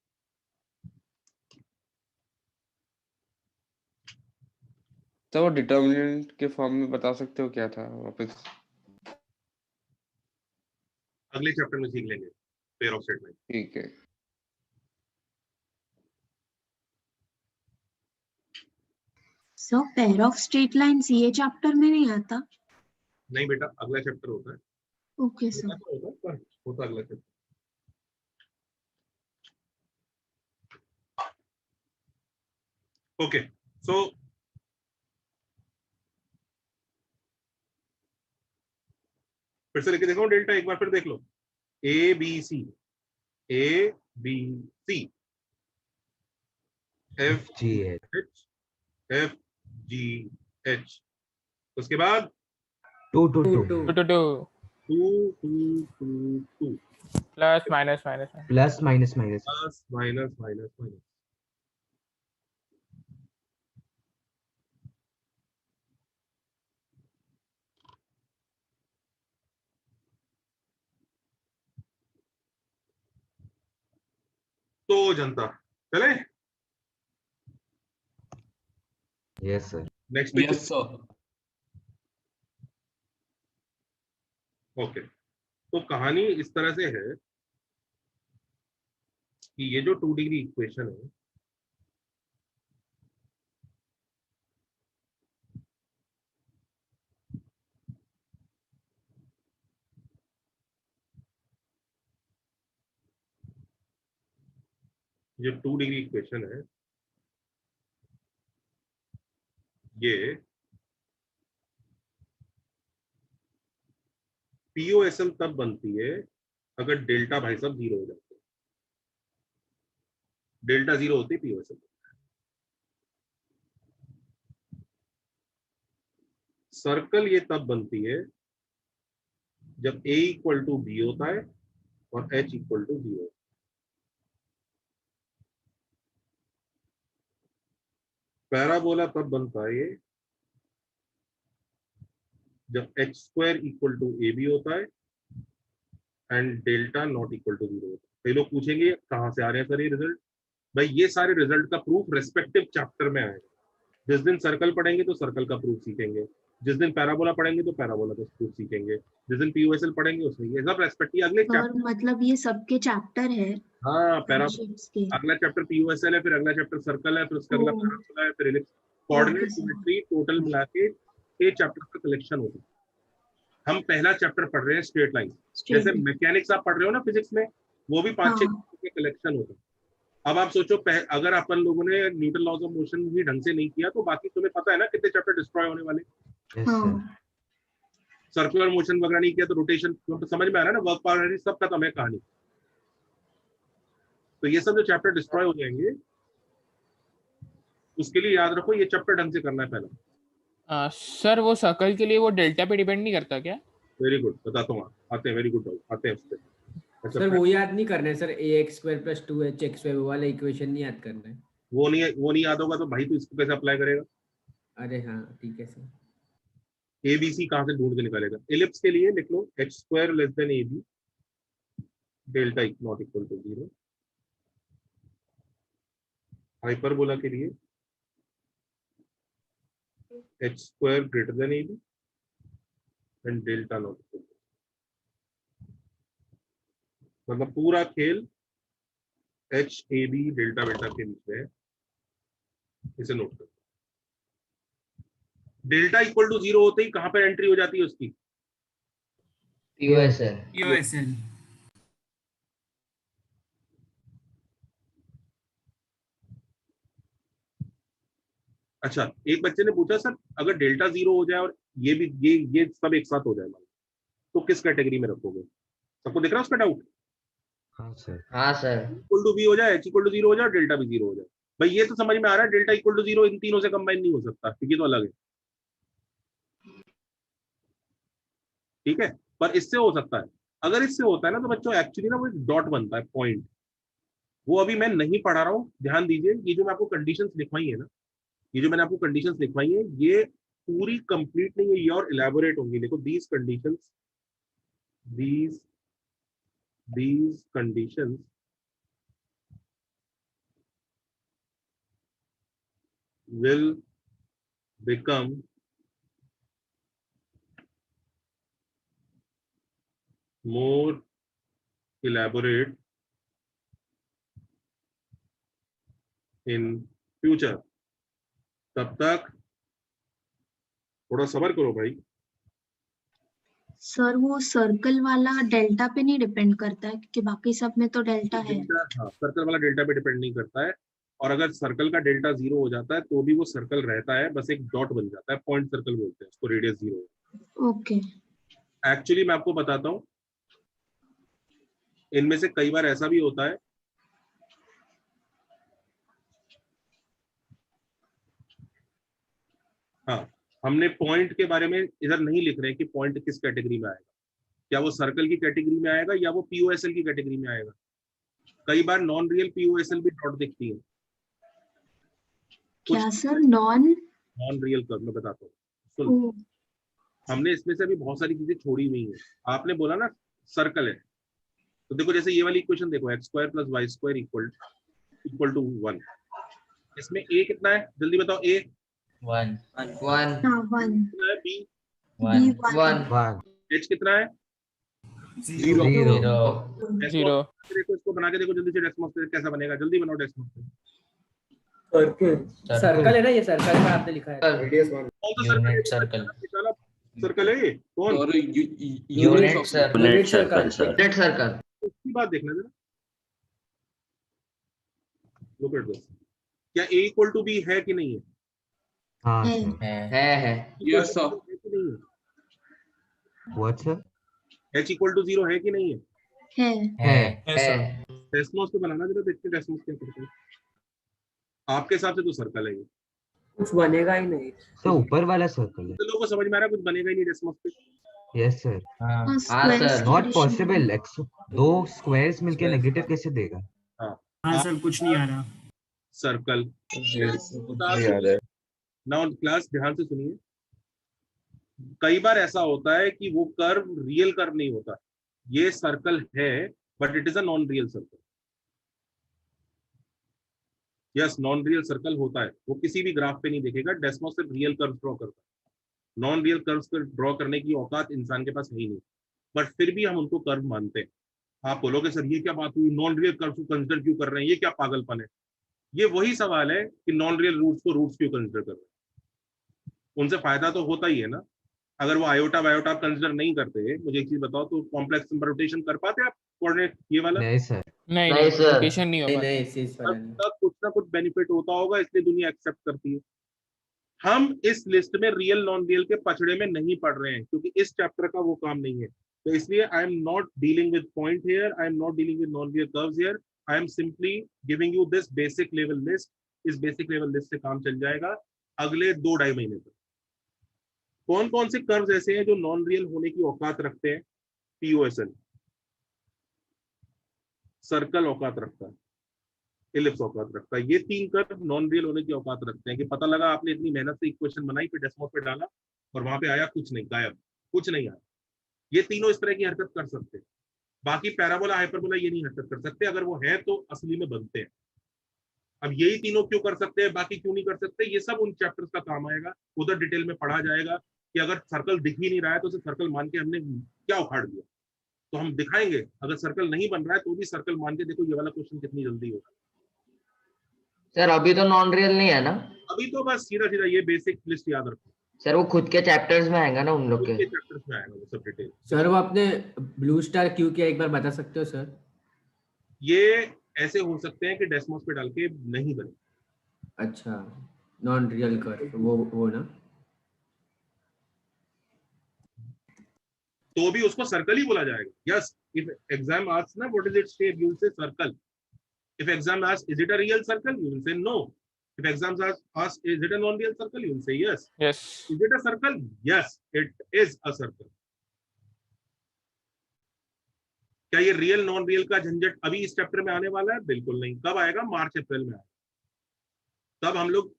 तो वो डिटर्मिनेंट के फॉर्म में बता सकते हो क्या था वापस? अगले चैप्टर में सीख लेंगे पेयर ऑफ स्ट्रेट लाइन। ठीक है। सो पेयर ऑफ स्ट्रेट लाइंस ये चैप्टर में नहीं आता? नहीं बेटा, अगला चैप्टर होता है। Okay sir. होता अगला चैप्टर। ओके सो फिर से लेके देखो डेल्टा एक बार फिर देख लो। ABC ABC FGH FGH। उसके बाद 2 2 2 2 2 2 2 2 2 2 plus minus minus plus minus minus plus minus minus minus. तो जनता चले। Yes sir. Next yes sir. Okay तो कहानी इस तरह से है कि ये जो 2 डिग्री इक्वेशन है, जो 2 डिग्री इक्वेशन है, ये POSM तब बनती है अगर डेल्टा भाई साहब 0 हो जाता है, डेल्टा 0 होती है पीओएसएल। सर्कल ये तब बनती है जब a इक्वल टू बी होता है और h इक्वल टू 0। पैराबोला तब बनता है ये जब h square equal to A B होता है and delta not equal to 0 होता है। कई लोग पूछेंगे कहाँ से आ रहे हैं सर ये रिजल्ट। भाई ये सारे रिजल्ट का प्रूफ रेस्पेक्टिव चैप्टर में आएगा। जिस दिन सर्कल पढ़ेंगे तो सर्कल का प्रूफ सीखेंगे, जिस दिन पैराबोला पढ़ेंगे तो पैराबोला का प्रूफ सीखेंगे, जिस दिन पीओएसएल पढ़ेंगे उसमें ये सब रेस्पेक्टिव अगले और मतलब ये सबके चैप्टर है। हाँ concepts के। अगला चैप्टर पीओएसएल है, फिर अगला चैप्टर सर्कल है, फिर उसका अगला पैराबोला है, फिर इलिप्स, कोऑर्डिनेट सिमेट्री, टोटल मिला के 6 चैप्टर का कलेक्शन होता है। हम पहला चैप्टर पढ़ रहे हैं स्ट्रेट लाइन, जैसे मैकेनिक्स आप पढ़ रहे हो ना फिजिक्स में, वो भी 5-6 के कलेक्शन होता है। अब आप सोचो अगर अपन लोगों ने न्यूटन लॉज ऑफ मोशन भी ढंग से नहीं किया तो बाकी तुम्हें पता है ना कितने चैप्टर डिस्ट्रॉय होने वाले। सर्कुलर मोशन वगैरह नहीं किया तो रोटेशन तो समझ में आ रहा है ना, वर्क पावर सब खत्म है कहानी। तो ये सब जो चैप्टर डिस्ट्रॉय हो जाएंगे उसके लिए याद रखो ये चैप्टर ढंग से करना है पहला। सर वो सर्कल के लिए वो डेल्टा पे डिपेंड नहीं करता क्या? वेरी गुड, बताता हूँ आते हैं, वेरी गुड आते हैं उस पे। सर वो याद नहीं करना है सर, ax² + 2hx² वो वाला इक्वेशन नहीं याद करना है। वो नहीं याद होगा तो भाई तू इसको कैसे अप्लाई करेगा? अरे हाँ ठीक है सर। ABC कहाँ से ढूंढ के निकालेगा? इलिप्स के लिए लिख लो h² less than AB, delta not equal to 0। Hyperbola के लिए h² greater than AB and delta not equal to, मतलब पूरा खेल HAB डेल्टा बेटा के बीच में है। इसे नोट करो। डेल्टा इक्वल टू 0 होते ही कहां पर एंट्री हो जाती है उसकी? पीओएसएल। अच्छा, एक बच्चे ने पूछा सर अगर डेल्टा 0 हो जाए और ये भी ये सब एक साथ हो जाए तो किस कैटेगरी में रखोगे? सबको दिख रहा है उसका डाउट? हाँ सर। इक्वल टू बी हो जाए, h इक्वल टू 0 हो जाए, डेल्टा भी 0 हो जाए। भाई ये तो समझ में आ रहा है डेल्टा इक्वल टू 0 इन तीनों से कंबाइन नहीं हो सकता क्योंकि तो अलग है, ठीक है। पर इससे हो सकता है। अगर इससे होता है ना तो बच्चों एक्चुअली ना वो एक डॉट बनता है, पॉइंट। वो अभी मैं नहीं पढ़ा रहा हूँ, ध्यान दीजिए। ये जो मैं आपको कंडीशंस लिखवाई है ना, ये जो मैंने आपको कंडीशंस लिखवाई है ये पूरी कंप्लीट नहीं है, ये और इलेबोरेट होंगी। देखो these conditions will become more elaborate in future। तब तक थोड़ा सब्र करो भाई। सर वो सर्कल वाला डेल्टा पे नहीं डिपेंड करता है क्योंकि बाकी सब में तो डेल्टा है। हाँ, सर्कल वाला डेल्टा पे डिपेंड नहीं करता है। और अगर सर्कल का डेल्टा 0 हो जाता है तो भी वो सर्कल रहता है, बस एक डॉट बन जाता है, पॉइंट सर्कल बोलते हैं उसको, रेडियस 0। ओके। एक्चुअली मैं आपको बताता हूँ, इनमें से कई बार ऐसा भी होता है हाँ, हमने पॉइंट के बारे में इधर नहीं लिख रहे कि पॉइंट किस कैटेगरी में आएगा, क्या वो सर्कल की कैटेगरी में आएगा या वो पीओएसएल की कैटेगरी में आएगा। कई बार नॉन रियल पीओएसएल भी डॉट दिखती है। क्या सर? नॉन रियल कर्व मैं बताता हूँ, सुन। हमने इसमें से अभी बहुत सारी चीजें छोड़ी हुई हैं। आपने बोला ना सर्कल है, तो देखो जैसे ये वाली इक्वेशन देखो, x² + y² इक्वल टू 1। इसमें a कितना है जल्दी बताओ? a 1 b 1 h कितना है? 0। देखो इसको बना के देखो जल्दी से, डेस्मोस कैसा बनेगा? जल्दी बनाओ डेस्मोस। सर्कल है ना, ये सर्कल का आपने लिखा है। Unit circle. सर्कल है ये कौन? Unit circle. उसकी बात देखना जरा, लुक एट दिस। क्या a इक्वल टू b है कि नहीं है? हाँ है। Yes sir. What sir? h equal to 0 है कि नहीं है? है है। डेस्मोस को बनाना जरा, देखते हैं डेस्मोस क्या करते हैं। आपके हिसाब से तो सर्कल है ये, कुछ बनेगा ही नहीं। सर ऊपर वाला सर्कल है। तो लोगों को समझ में आ रहा है कुछ बनेगा ही नहीं डेस्मोस पे। Yes sir. हाँ स्क्वायर्स सर। की नॉट addition पॉसिबल। दो स्क्वायर्स मिलके नेगेटिव कैसे देगा? हाँ सर कुछ नहीं आ रहा। सर्कल। कुछ नहीं आ रहा है। नाउ क्लास ध्यान से सुनिए, कई बार ऐसा होता है कि वो कर्व रियल कर्व नहीं होता, ये सर्कल है but it is a non real circle. Yes, non real circle होता है, वो किसी भी ग्राफ पे नहीं दिखेगा। डेस्मोस सिर्फ रियल कर्व ड्रॉ करता है, नॉन रियल कर्व्स को ड्रॉ करने की औकात इंसान के पास है ही नहीं, बट फिर भी हम उनको कर्व मानते हैं। आप बोलोगे सर ये क्या बात हुई, नॉन रियल कर्व को कंसिडर क्यों कर रहे हैं, ये क्या पागलपन है? ये वही सवाल है कि नॉन रियल रूट्स को रूट्स क्यों कंसिडर कर रहे हैं, उनसे फायदा तो होता ही है ना। अगर वो आयोटा वायोटा आप कंसिडर नहीं करते, मुझे एक चीज बताओ, तो कॉम्प्लेक्स नंबर रोटेशन कर पाते आप कोऑर्डिनेट ये वाला? नहीं सर। नहीं सर। रोटेशन नहीं हो पाता। नहीं इस वाला नहीं। तब कुछ ना कुछ बेनिफिट होता होगा, इसलिए दुनिया एक्सेप्ट करती है। हम इस लिस्ट में रियल नॉन रियल के पचड़े में नहीं पढ़ रहे हैं, क्योंकि इस चैप्टर का वो काम नहीं है। तो इसलिए I am not dealing with point here, I am not dealing with non real curves here, I am simply giving you this basic level list. इस बेसिक लेवल लिस्ट से काम चल जाएगा अगले 2-2.5 महीने तक। कौन कौन से कर्व्स ऐसे हैं जो नॉन रियल होने की औकात रखते हैं? पीओएसएल सर्कल औकात रखता है, इलिप्स औकात रखता है। ये 3 कर्व नॉन रियल होने की औकात रखते हैं कि पता लगा आपने इतनी मेहनत से इक्वेशन बनाई, फिर डेस्मोस पे डाला और वहां पे आया कुछ नहीं, गायब, कुछ नहीं आया। ये तीनों इस तरह की हरकत कर सकते हैं। बाकी पैराबोला हाइपरबोला ये नहीं हरकत कर सकते, अगर वो है तो असली में बनते हैं। अब यही तीनों क्यों कर सकते हैं, बाकी क्यों नहीं कर सकते, ये सब उन चैप्टर्स का काम आएगा, उधर डिटेल में पढ़ा जाएगा कि अगर सर्कल दिख ही नहीं रहा है तो उसे सर्कल मान के हमने क्या उखाड़ दिया। तो हम दिखाएंगे अगर सर्कल नहीं बन रहा है तो भी सर्कल मान के देखो ये वाला क्वेश्चन कितनी जल्दी होगा। सर अभी तो नॉन रियल नहीं है ना? अभी तो बस सीधा सीधा ये बेसिक लिस्ट याद रखो। सर वो खुद के चैप्टर्स में आएगा ना उन लोग के? चैप्टर्स में आएगा वो सब डिटेल। सर वो आपने ब्लू स्टार क्यों किया, एक बार बता सकते हो सर? ये ऐसे हो सकते हैं कि डेस्मोस पे डाल के नहीं बने। अच्छा, नॉन रियल कर वो ना, तो भी उसको सर्कल ही बोला जाएगा। यस, इफ एग्जाम आस्क्स ना what is its shape, you will say circle. If exam asks is it a real circle, you will say no. If exam asks is it a non real circle, you will say yes. Yes. Is it a circle? Yes, it is a circle. क्या ये real non real का झंझट अभी इस chapter में आने वाला है? बिल्कुल नहीं। कब आएगा? मार्च अप्रैल में आएगा। तब हम लोग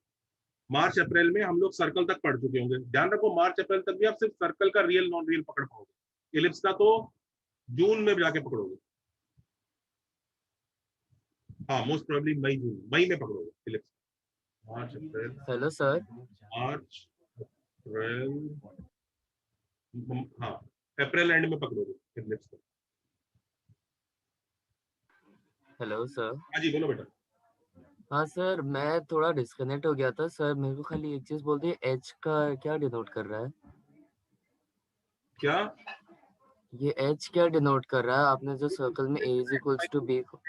मार्च अप्रैल में हम लोग सर्कल तक पढ़ चुके होंगे। ध्यान रखो, मार्च अप्रैल तक भी आप सिर्फ सर्कल का रियल नॉन रियल पकड़ पाओगे, इलिप्स का तो जून में जाके पकड़ोगे। हाँ, मोस्ट प्रोबेबली मई में पकड़ोगे इलिप्स। मार्च अप्रैल, हेलो सर। मार्च अप्रैल, हाँ अप्रैल एंड में पकड़ोगे इलिप्स को। Hello sir. हाँ जी बोलो बेटा। हाँ सर, मैं थोड़ा डिस्कनेक्ट हो गया था सर। मेरे को खाली एक चीज बोल दी, एच का क्या डिनोट कर रहा है? क्या ये एच क्या डिनोट कर रहा है? आपने जो सर्कल में ए इज इक्वल्स टू बी को।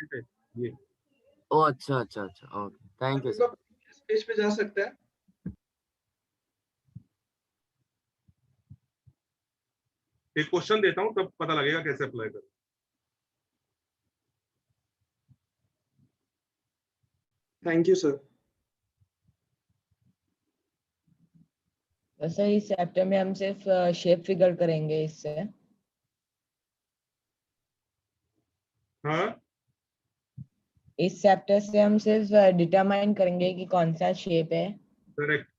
ये ओ अच्छा अच्छा अच्छा, okay, thank you sir. Page पे जा सकता है। एक क्वेश्चन देता हूँ तब पता लगेगा कैसे अप्लाई करें। Thank you sir. सर इस चैप्टर में हम सिर्फ शेप फिगर करेंगे इससे। हाँ, इस चैप्टर से हम सिर्फ डिटरमाइन करेंगे कि कौन सा शेप है। करेक्ट।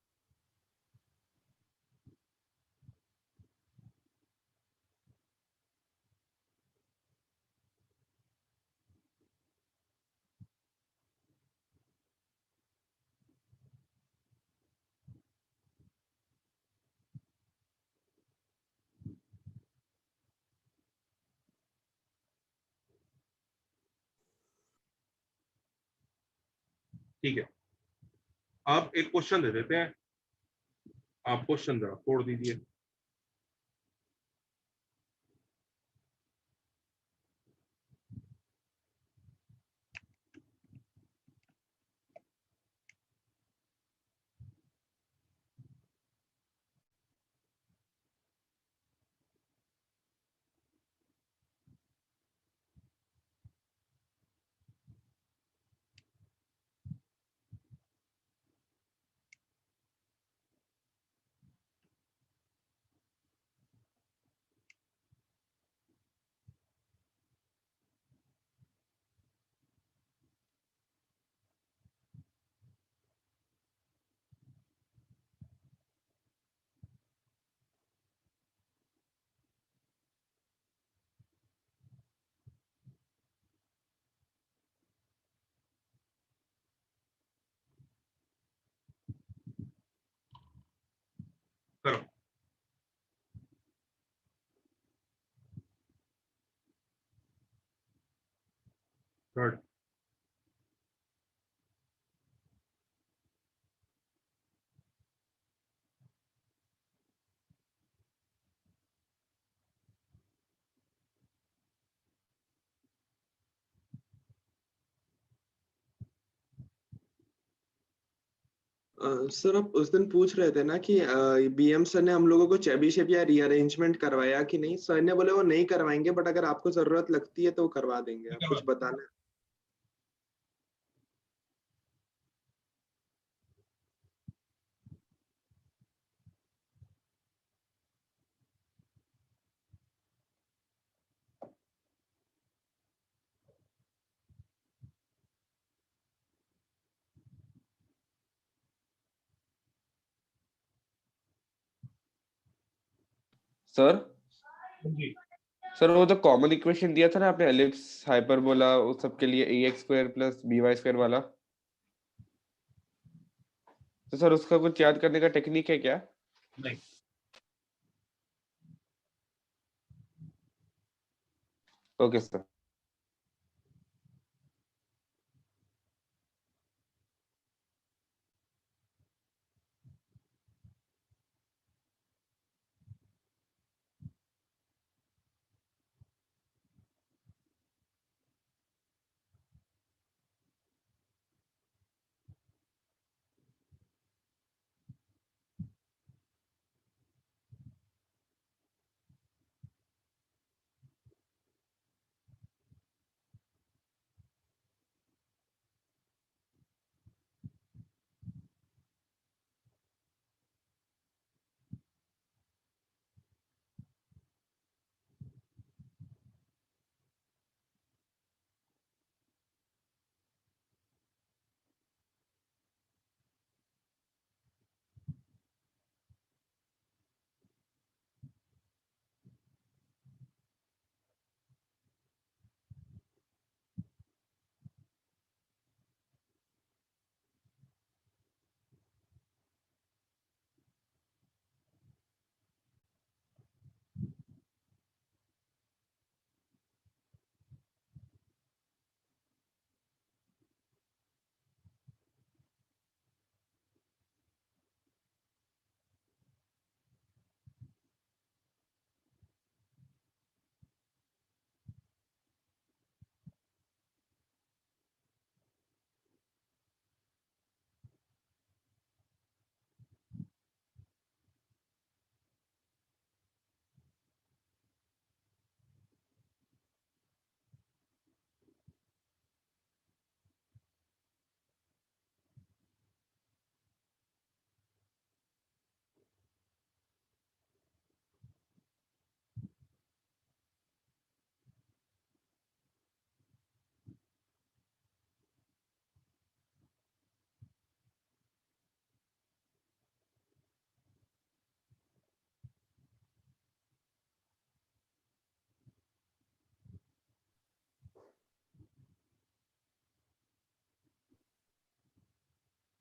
ठीक है, आप एक क्वेश्चन दे देते हैं। आप क्वेश्चन जरा छोड़ दीजिए। करो। थर्ड। सर आप उस दिन पूछ रहे थे ना कि बीएम सर ने हम लोगों को चेबीशेप या रीअरेंजमेंट करवाया कि नहीं। सर ने बोले वो नहीं करवाएंगे, बट अगर आपको जरूरत लगती है तो वो करवा देंगे। आप कुछ बताना है? सर जी सर वो तो कॉमन इक्वेशन दिया था ना आपने, एलिप्स हाइपरबोला उस सब के लिए ax square plus by square वाला, तो सर उसका कुछ याद करने का टेक्निक है क्या? नहीं। Okay sir.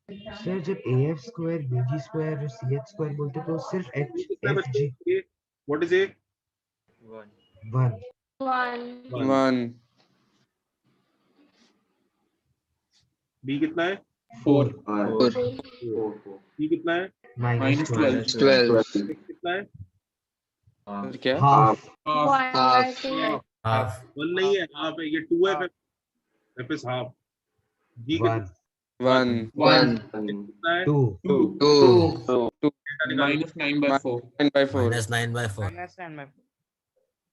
सर जब AF स्क्वायर BG स्क्वायर और CH स्क्वायर बोलते तो सिर्फ HFG what is a 1 1 b कितना है? 4 सी कितना है? -12 कितना है? क्या? Half half. वन नहीं है, हाफ है। ये 2f है, f is half। जी कितना? 1 कितना है? 2 -9/4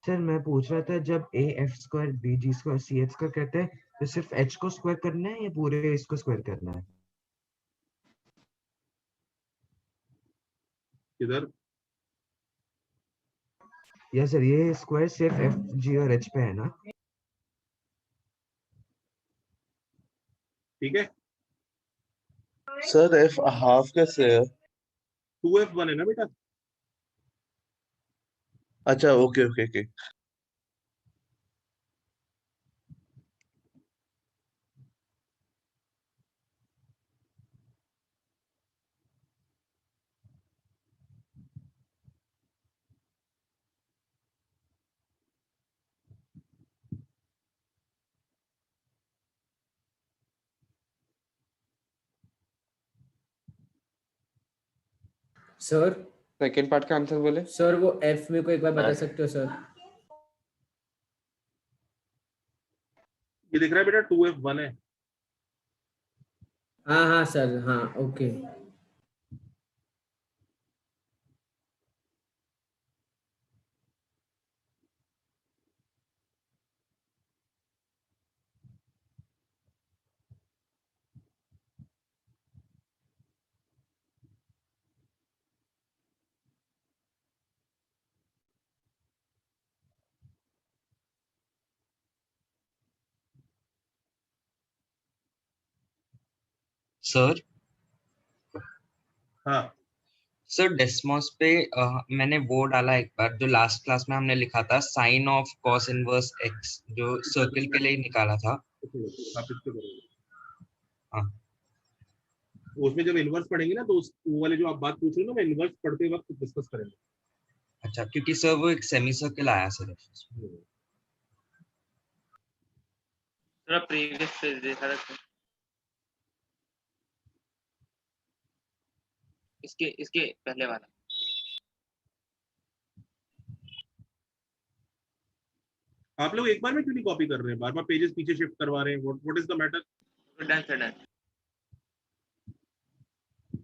सर मैं पूछ रहा था जब AF square BG square CH square कहते हैं तो सिर्फ H को स्क्वायर करना है या पूरे इसको स्क्वायर करना है? किधर? या सर ये स्क्वायर सिर्फ FG और H पे है ना? ठीक है। सर एफ हाफ कैसे है? 2f1 है ना बेटा? अच्छा okay okay okay. Sir second part का आंसर बोले। सर वो एफ में को एक बार बता सकते हो सर? ये दिख रहा है बेटा 2F1 है। हाँ हाँ सर, हाँ ओके। सर हाँ सर डेस्मोस पे मैंने वो डाला एक बार जो लास्ट क्लास में हमने लिखा था sine of cos inverse x जो सर्कल के लिए निकाला था। आप इसको करोगे। हाँ उसमें जब इनवर्स पढ़ेंगे ना तो वो वाले जो आप बात पूछ रहे हो ना, मैं इनवर्स पढ़ते वक्त डिस्कस करेंगे। अच्छा, क्योंकि सर वो एक सेमी सर्कल आया सर। थोड़ा प्रीवियस पेज देखा था इसके पहले वाला। आप लोग एक बार में क्यों नहीं कॉपी कर रहे हैं, बार बार पेजेस पीछे शिफ्ट करवा रहे हैं? What is the matter? Done sir done.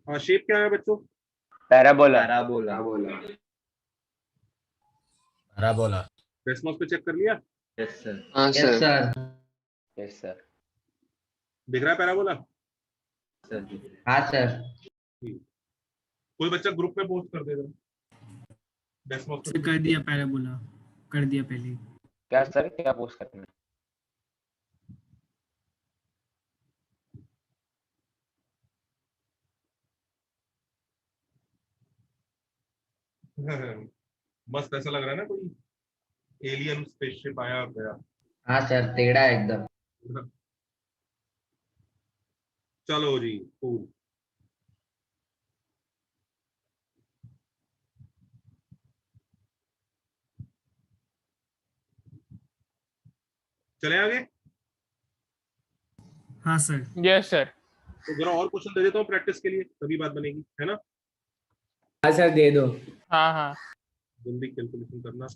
हाँ शेप क्या है बच्चों? पैराबोला। पैराबोला। डेस्मोस पे चेक कर लिया? Yes sir. हाँ yes sir. Sir. Yes sir. दिख रहा है पैराबोला? हाँ सर। कोई बच्चा ग्रुप में पोस्ट कर देगा डेस्मोस पे। कर दिया पैराबोला, कर दिया पहले। क्या सर, क्या पोस्ट करना है? मस्त ऐसा लग रहा है ना, कोई एलियन स्पेसशिप आया गया। हाँ सर, टेढ़ा है एकदम। चलो जी कूल। चले आगे। हाँ सर। Yes sir. तो जरा और क्वेश्चन दे देता हूँ प्रैक्टिस के लिए, तभी बात बनेगी, है ना? हाँ सर दे दो। हाँ हाँ जल्दी कैलकुलेशन करना।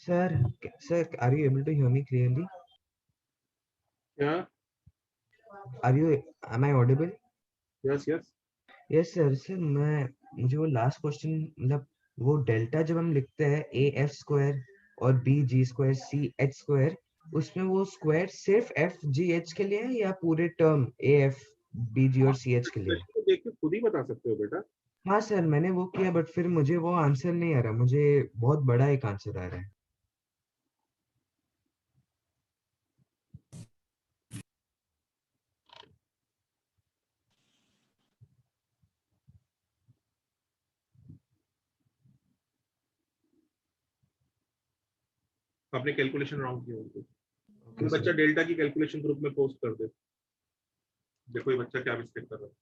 Sir, are you able to hear me clearly? क्या? Am I audible? Yes yes. Yes sir, मुझे वो लास्ट क्वेश्चन, मतलब वो डेल्टा जब हम लिखते हैं AF स्क्वायर और BG स्क्वायर CH स्क्वायर, उसमें वो स्क्वायर सिर्फ FGH के लिए है या पूरे टर्म AF BG और CH के लिए? तो देख के खुद ही बता सकते हो बेटा। हाँ सर, मैंने वो किया, बट फिर मुझे वो आंसर नहीं आ रहा, मुझे बहुत बड़ा एक आंसर आ रहा है। आपने कैलकुलेशन रॉन्ग किया उनको। कोई बच्चा डेल्टा की कैलकुलेशन ग्रुप में पोस्ट कर दे। देखो ये बच्चा क्या मिस्टेक कर रहा है।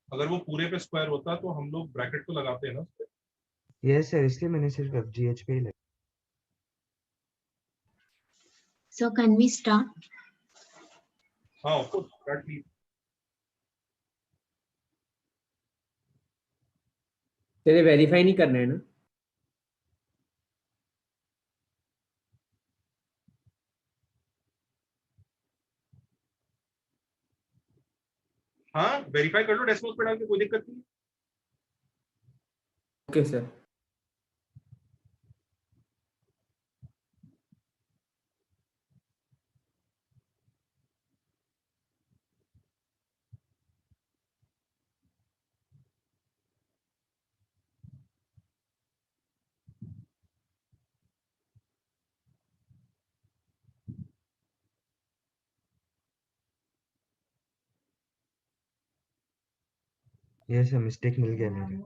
अगर वो पूरे पे स्क्वायर होता तो हम लोग ब्रैकेट तो लगाते हैं ना उसपे। यस सर, इसलिए मैंने सिर्फ FGH पे ही लगा। So can we start? हाँ ऑफ कोर्स स्टार्ट की। तेरे वेरीफाई नहीं करना है ना? हाँ वेरीफाई कर लो डेस्मोस पे डाल के, कोई दिक्कत नहीं। Okay sir. ये सर मिस्टेक मिल गया मेरे।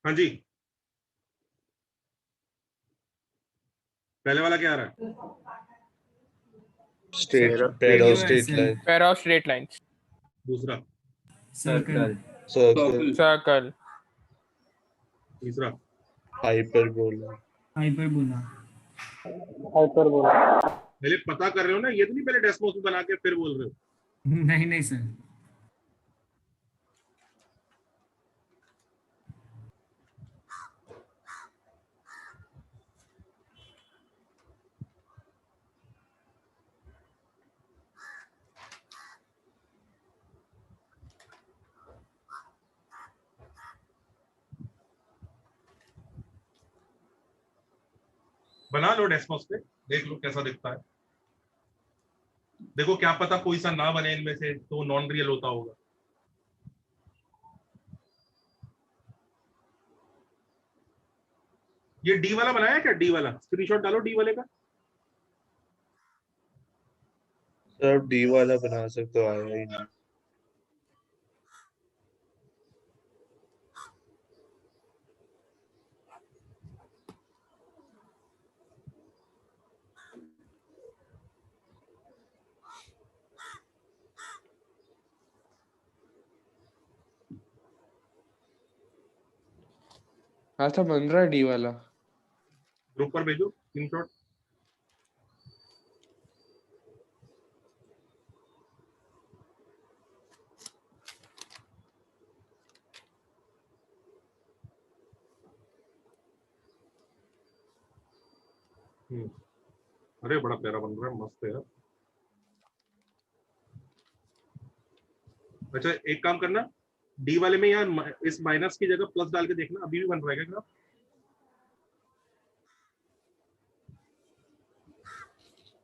हाँ जी, पहले वाला क्या आ रहा है? Straight pair of straight line, pair of straight lines. दूसरा सर्कल, सर्कल। तीसरा हाइपरबोला, पहले पता कर रहे हो ना, ये तो नहीं पहले डेस्मोस में बना के फिर बोल रहे हो। नहीं नहीं सर। बना लो डेस्मोस पे, देख लो कैसा दिखता है। देखो क्या पता कोई सा ना बने इनमें से तो नॉन रियल होता होगा। ये डी वाला बनाया क्या? डी वाला स्क्रीनशॉट डालो डी वाले का। सर आप डी वाला बना सकते हो, आया ही नहीं। हाँ तो बन रहा है डी वाला। ग्रुप पर भेजो स्क्रीनशॉट। अरे बड़ा प्यारा बन रहा है, मस्त है यार। अच्छा एक काम करना, डी वाले में यार इस माइनस की जगह प्लस डाल के देखना, अभी भी बन रहा है क्या?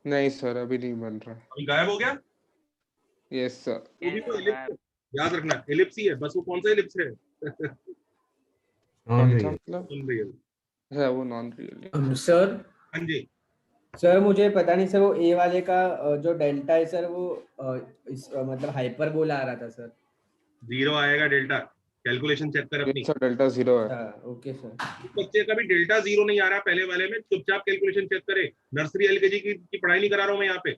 नहीं सर अभी नहीं बन रहा। अभी गायब हो गया। Yes sir. वो भी तो एलिप्स, याद रखना एलिप्स ही है बस। वो कौन सा एलिप्स है? कौन सा मतलब? Non real. अच्छा वो नॉन रियल। सर हाँ जी सर मुझे पता नहीं सर, वो ए वाले का जो डेल्टा है सर, वो मतलब हाइपरबोला आ रहा था सर। 0 आएगा डेल्टा, कैलकुलेशन चेक कर अपनी। सर डेल्टा 0 है। Okay sir. बच्चे का भी डेल्टा 0 नहीं आ रहा पहले वाले में, चुपचाप कैलकुलेशन चेक करे। नर्सरी एलकेजी की पढ़ाई नहीं करा रहा हूं मैं यहाँ पे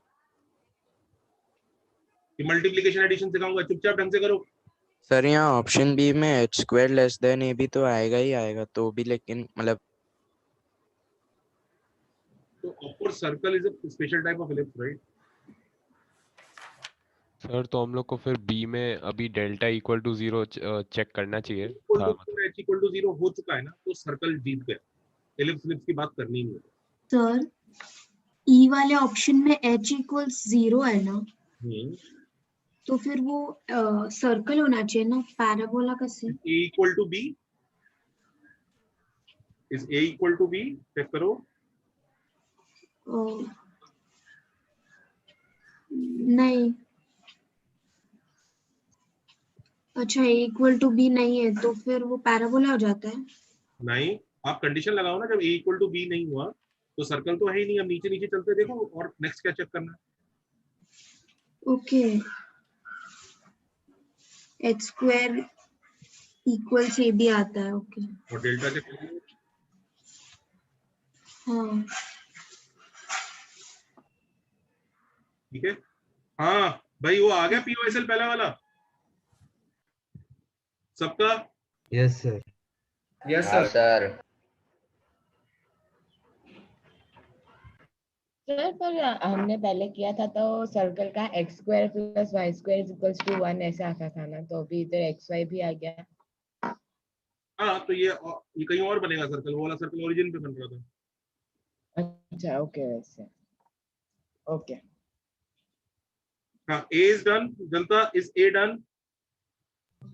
कि मल्टीप्लिकेशन एडिशन सिखाऊंगा, चुपचाप ढंग से करो। सर यहाँ ऑप्शन बी में एच स्क्वायर लेस देन ए भी तो आएगा ही आएगा, तो भी लेकिन मतलब तो of course circle is a special type of ellipse right. Sir तो हम लोग को फिर बी में अभी डेल्टा इक्वल टू 0 चेक करना चाहिए एच था। इक्वल टू 0 हो चुका है ना, तो सर्कल जीत गया। एलिप्स एलिप्स की बात करनी नहीं है। सर ई वाले ऑप्शन में h इक्वल्स 0 है ना, तो फिर वो सर्कल होना चाहिए ना, पैराबोला कैसे? a equal to b, is a equal to b check करो। नहीं, अच्छा a इक्वल टू b नहीं है तो फिर वो पैराबोला हो जाता है। नहीं, आप कंडीशन लगाओ ना, जब a इक्वल टू b नहीं हुआ तो सर्कल तो है ही नहीं। अब नीचे नीचे चलते देखो और नेक्स्ट क्या चेक करना है। Okay, h square equals a भी आता है। ओके और डेल्टा चेक करो। हाँ ठीक है। हाँ भाई वो आ गया पीओएसएल पहला वाला सबका। Yes sir. यस हाँ सर। सर पर हमने पहले किया था तो सर्कल का x square plus y square equals to 1 ऐसे आता था ना, तो अभी इधर xy भी आ गया। हाँ तो ये कहीं और बनेगा सर्कल, वो वाला सर्कल ओरिजिन पे बन रहा था। अच्छा ओके वैसे ओके। हाँ A is done. Janata is A done?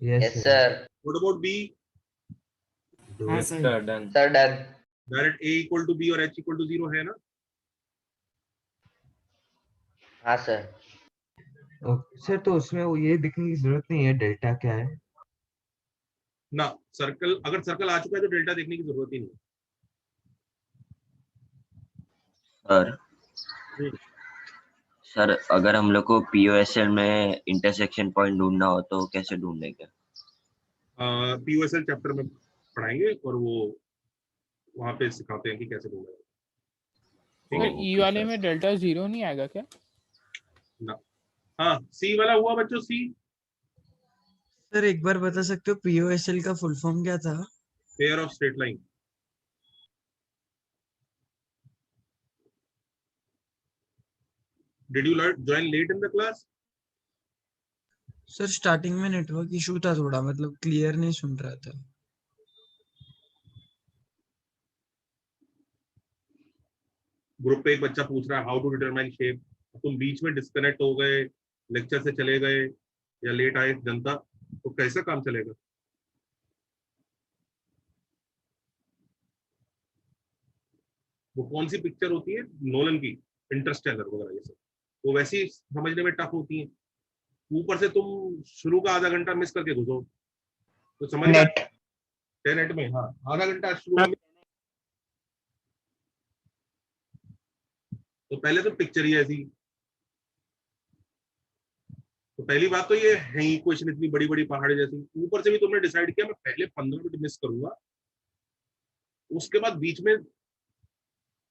Yes sir. What about B? हाँ sir done. Sir done. Direct A equal to B और H equal to 0 है ना? हाँ सर। सर तो उसमें वो ये दिखने की जरूरत नहीं है डेल्टा क्या है ना। सर्कल अगर सर्कल आ चुका है तो डेल्टा देखने की जरूरत ही नहीं सर सर अगर हम लोग को पीओएसएल में इंटरसेक्शन पॉइंट ढूंढना हो तो कैसे ढूंढेंगे? पीओएसएल चैप्टर में पढ़ाएंगे और वो वहां पे सिखाते हैं कि कैसे ढूंढना है। ठीक है। ई वाले में डेल्टा 0 नहीं आएगा क्या? ना। हाँ सी वाला हुआ बच्चों। सी सर एक बार बता सकते हो पीओएसएल का फुल फॉर्म क्या था? Pair of straight line. Did you join late in the class? Sir starting में नेटवर्क इशू था थोड़ा, मतलब क्लियर नहीं सुन रहा था। ग्रुप पे एक बच्चा पूछ रहा है हाउ टू डिटरमाइन शेप। तुम बीच में डिस्कनेक्ट हो गए, लेक्चर से चले गए या लेट आए जनता, तो कैसा काम चलेगा? वो कौन सी पिक्चर होती है नोलन की, इंटरस्टेलर वगैरह ये सब। वो वैसे ही समझने में टफ होती हैं। ऊपर से तुम शुरू का आधा घंटा मिस करके घुसो तो समझ में नेट में, हाँ आधा घंटा शुरू में, तो पहले तो पिक्चर ही ऐसी। तो पहली बात तो ये है ही क्वेश्चन इतनी बड़ी बड़ी पहाड़ जैसी, ऊपर से भी तुमने डिसाइड किया मैं पहले 15 मिनट मिस करूंगा, उसके बाद बीच में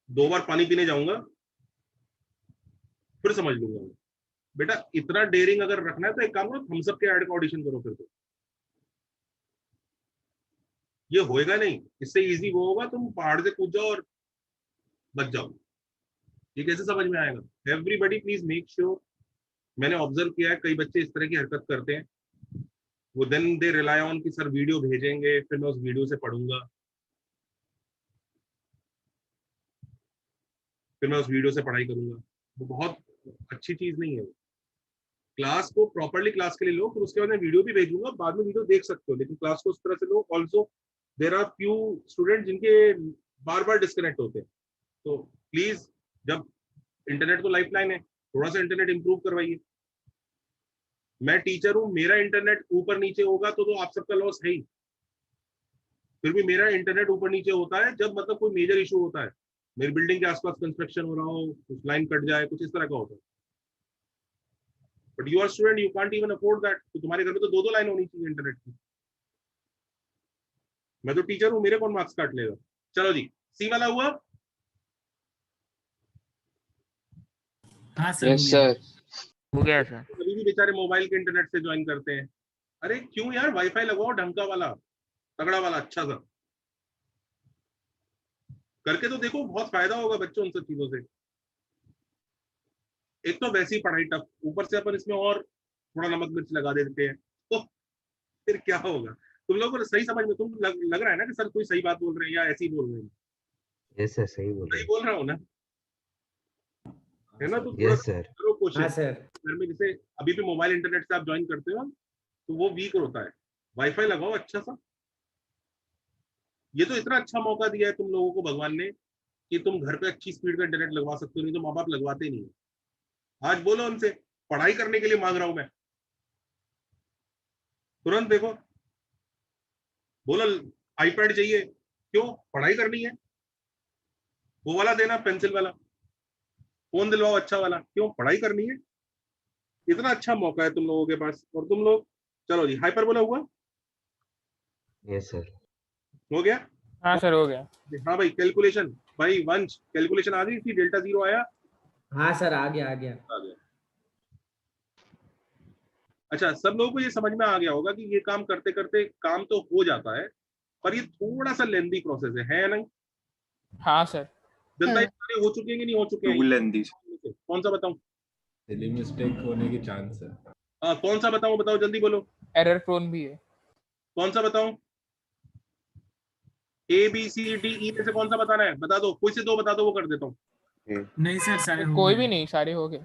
2 बार पानी पीने जाऊंगा, फिर समझ लूंगा। बेटा इतना डेयरिंग अगर रखना है तो एक काम करो, थम्स अप के ऐड का ऑडिशन करो फिर तो। ये होएगा नहीं, इससे इजी वो होगा तुम पहाड़ से कूद जाओ और बच जाओ। ये कैसे समझ में आएगा? Everybody please make sure. मैंने ऑब्जर्व किया है कई बच्चे इस तरह की हरकत करते हैं, वो देन दे रिलाई ऑन कि सर वीडियो भेजेंगे फिर मैं उस वीडियो से पढ़ूंगा, फिर मैं उस वीडियो से पढ़ाई करूंगा। वो बहुत अच्छी चीज नहीं है। क्लास को प्रॉपरली क्लास के लिए लो, फिर उसके बाद मैं वीडियो भी भेजूंगा, बाद में वीडियो देख सकते हो, लेकिन क्लास को उस तरह से लो। Also there are few student जिनके बार बार डिस्कनेक्ट होते हैं, तो प्लीज जब इंटरनेट तो लाइफ लाइन है, थोड़ा सा इंटरनेट इंप्रूव करवाइए। मैं टीचर हूं, मेरा इंटरनेट ऊपर नीचे होगा तो आप सबका लॉस है ही। फिर भी मेरा इंटरनेट ऊपर नीचे होता है जब मतलब कोई मेजर इशू होता है, मेरी बिल्डिंग के आसपास कंस्ट्रक्शन हो रहा हो, कुछ लाइन कट जाए, कुछ इस तरह का होता है। But you are student, you can't even afford that. तो तुम्हारे घर में तो 2-2 लाइन होनी चाहिए इंटरनेट की। मैं तो टीचर हूं, मेरे कौन मार्क्स काट लेगा? चलो जी, सी वाला हुआ। हाँ सर। यस सर, हो गया सर। अभी भी बेचारे मोबाइल के इंटरनेट से ज्वाइन करते हैं। अरे क्यों यार, वाईफाई लगवाओ ढंग वाला, तगड़ा वाला, अच्छा सा करके तो देखो, बहुत फायदा होगा बच्चों उन सब चीजों से। एक तो वैसी पढ़ाई टफ, ऊपर से अपन इसमें और थोड़ा नमक मिर्च लगा देते हैं, तो फिर क्या होगा? तुम लोगों को सही समझ में तुम लग रहा है ना कि सर कोई सही बात बोल रहे हैं या ऐसे ही बोल रहे हैं? यस सर, सही बोल रहा हूँ ना, है ना? तो यस सर। करो कोशिश। हाँ सर। घर में जैसे अभी भी मोबाइल इंटरनेट से आप ज्वाइन करते हो तो वो वीक होता है, वाईफाई लगाओ अच्छा सा। ये तो इतना अच्छा मौका दिया है तुम लोगों को भगवान ने कि तुम घर पे अच्छी स्पीड का इंटरनेट लगवा सकते हो, नहीं तो माँ बाप लगवाते नहीं। आज बोलो उनसे, पढ़ाई करने के लिए मांग रहा हूं मैं, तुरंत देखो बोलो आईपैड चाहिए, क्यों? पढ़ाई करनी है। वो वाला देना, पेंसिल वाला। फोन दिलवाओ अच्छा वाला, क्यों? पढ़ाई करनी है। इतना अच्छा मौका है तुम लोगों के पास, और तुम लोग, चलो जी, हाइपरबोला हुआ। Yes sir. हो गया? हाँ सर हो गया। हाँ भाई, कैलकुलेशन भाई, वंश कैलकुलेशन आ गई थी, डेल्टा जीरो आया? हाँ सर, आ गया। आ गया। अच्छा, सब लोगों को ये समझ में आ गया होगा कि ये काम करते करते काम तो हो जाता है, पर ये थोड़ा सा लेंदी प्रोसेस है ना? हाँ सर। जनता ये हो चुके हैं कि नहीं हो चुके हैं? लेंदी। कौन सा बताऊं? सिली मिस्टेक होने की चांस है। कौन सा बताऊं? बताओ जल्दी बोलो। एरर प्रोन भी है। कौन सा बताऊं? ए बी सी डी ई में से कौन सा बताना है? बता दो, कोई से 2 बता दो, वो कर देता हूँ। नहीं सर, सारे कोई भी नहीं, सारे हो गए।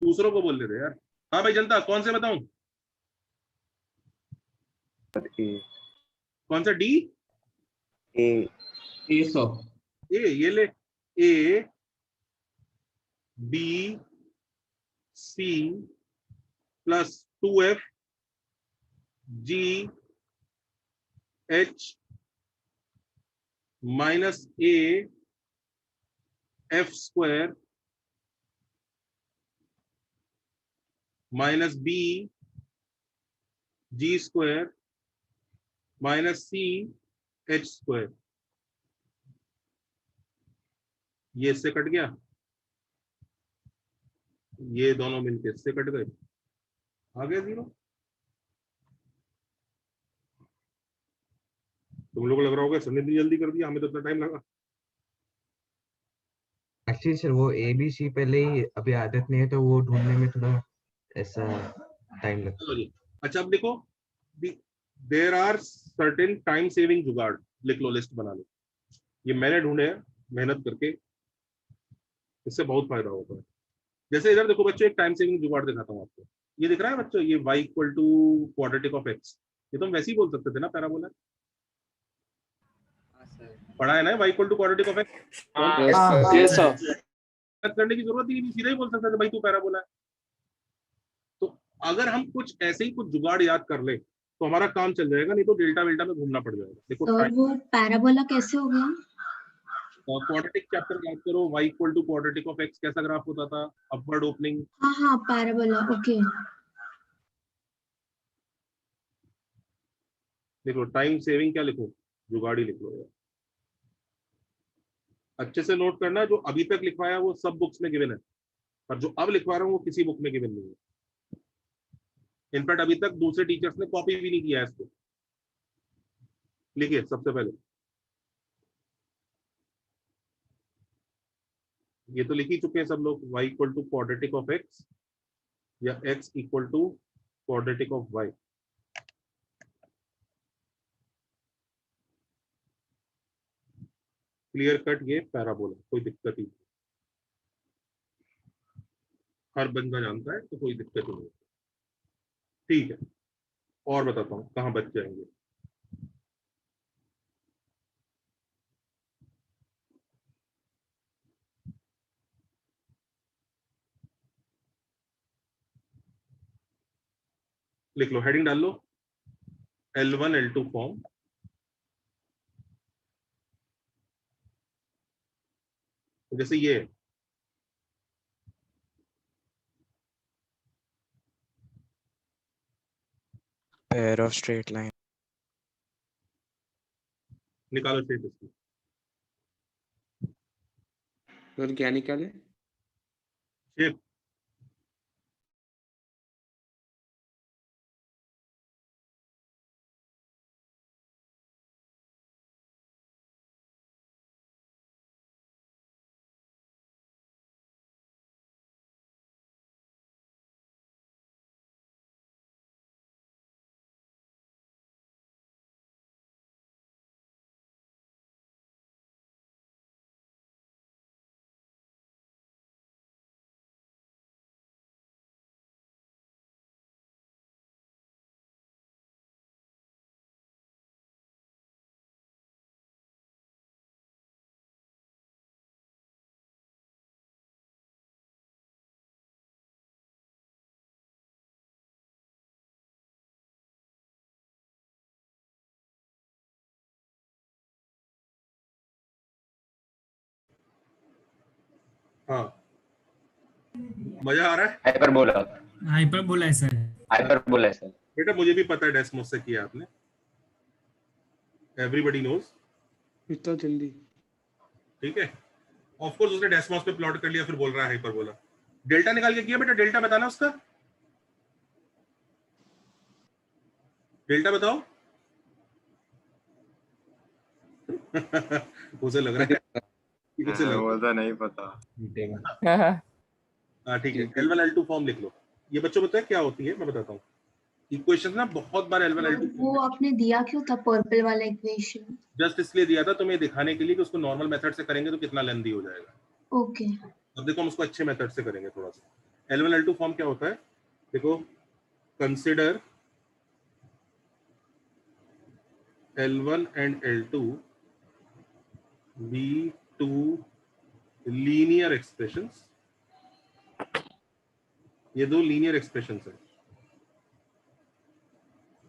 दूसरों को बोल देते यार। हाँ भाई जनता, कौन से बताऊं? कौन सा? डी ए 100 ए, ये ले, A B C plus 2F G H minus A F square minus B G square minus C H square. ये इससे कट गया, ये दोनों मिलके इससे कट गए, आ गया 0। तुम लोग को लग रहा होगा सर ने इतनी जल्दी कर दिया, हमें तो इतना टाइम लगा। एक्चुअली सर वो ए बी सी पहले ही अभी आदत नहीं है, तो वो ढूंढने में थोड़ा ऐसा टाइम लगता है। अच्छा अब देखो, there are certain time saving jugaad, लिख लो, लिस्ट बना लो। ये मैंने ढूंढे हैं मेहनत करके, इससे बहुत फायदा होता है। जैसे इधर देखो बच्चों, एक टाइम सेविंग जुगाड़ दिखाता हूँ आपको। ये दिख रहा है बच्चों, ये y equal to quadratic of x। ये तो हम वैसे ही बोल सकते थे ना, पैराबोला। पढ़ा है ना y equal to quadratic of x? Yes sir. करने की जरूरत ही नहीं, सीधा ही बोल सकते थे भाई तू पैराबोला है। तो अगर हम कुछ ऐसे ही कुछ जुगाड़ याद कर ले तो हमारा काम चल जाएगा, नहीं तो डेल्टा वेल्टा में घूमना पड़ जाएगा। देखो और वो पैराबोला कैसे हो गया? क्वाड्रेटिक चैप्टर याद करो, y equal to quadratic of x कैसा ग्राफ होता था, अपवर्ड ओपनिंग। हाँ हाँ पैराबोला, ओके। देखो टाइम सेविंग क्या लिखो, जुगाड़ ही लिख लो यार। अच्छे से नोट करना, जो अभी तक लिखवाया वो सब बुक्स में गिवन है, पर जो अब लिखवा रहा हूँ वो किसी बुक में गिवन नहीं है। इनफैक्ट अभी तक दूसरे टीचर्स ने कॉपी भी नहीं किया है इसको। लिखिए सबसे पहले, ये तो लिख ही चुके हैं सब लोग, y equal to quadratic of x या x equal to quadratic of y। Clear cut, ये पैराबोला, कोई दिक्कत ही नहीं, हर बंदा जानता है, तो कोई दिक्कत ही नहीं। ठीक है, और बताता हूँ कहाँ बच जाएंगे। लिख लो, हेडिंग डाल लो, L1 L2 फॉर्म। जैसे ये पेयर ऑफ स्ट्रेट लाइन, निकालो शेप इसकी। और क्या निकाले? शेप हाँ, मजा आ रहा है? हाइपरबोला हाइपरबोला है सर। हाइपरबोला है सर। बेटा मुझे भी पता है, डेस्मोस से किया आपने, एवरीबॉडी नोज। इतना जल्दी? ठीक है, ऑफ कोर्स उसने डेस्मोस पे प्लॉट कर लिया, फिर बोल रहा है हाइपरबोला। डेल्टा निकाल के किया बेटा, डेल्टा बताना उसका, डेल्टा बताओ। उसे लग रहा है उसे लग वो तो नहीं पता। हाँ ठीक है, L1 L2 फॉर्म लिख लो। ये बच्चों बताए क्या होती है, मैं बताता हूँ। इक्वेशन ना बहुत बार L1 L2 वो आपने दिया क्यों था पर्पल वाला इक्वेशन? जस्ट इसलिए दिया था तुम्हें दिखाने के लिए कि उसको नॉर्मल मेथड से करेंगे तो कितना लेंथी हो जाएगा। ओके, अब देखो हम उसको अच्छे मेथड से करेंगे थोड़ा सा। L1 L2 फॉर्म क्या होता है, देखो, consider L1 and L2 be two linear expressions। ये दो लीनियर एक्सप्रेशन है,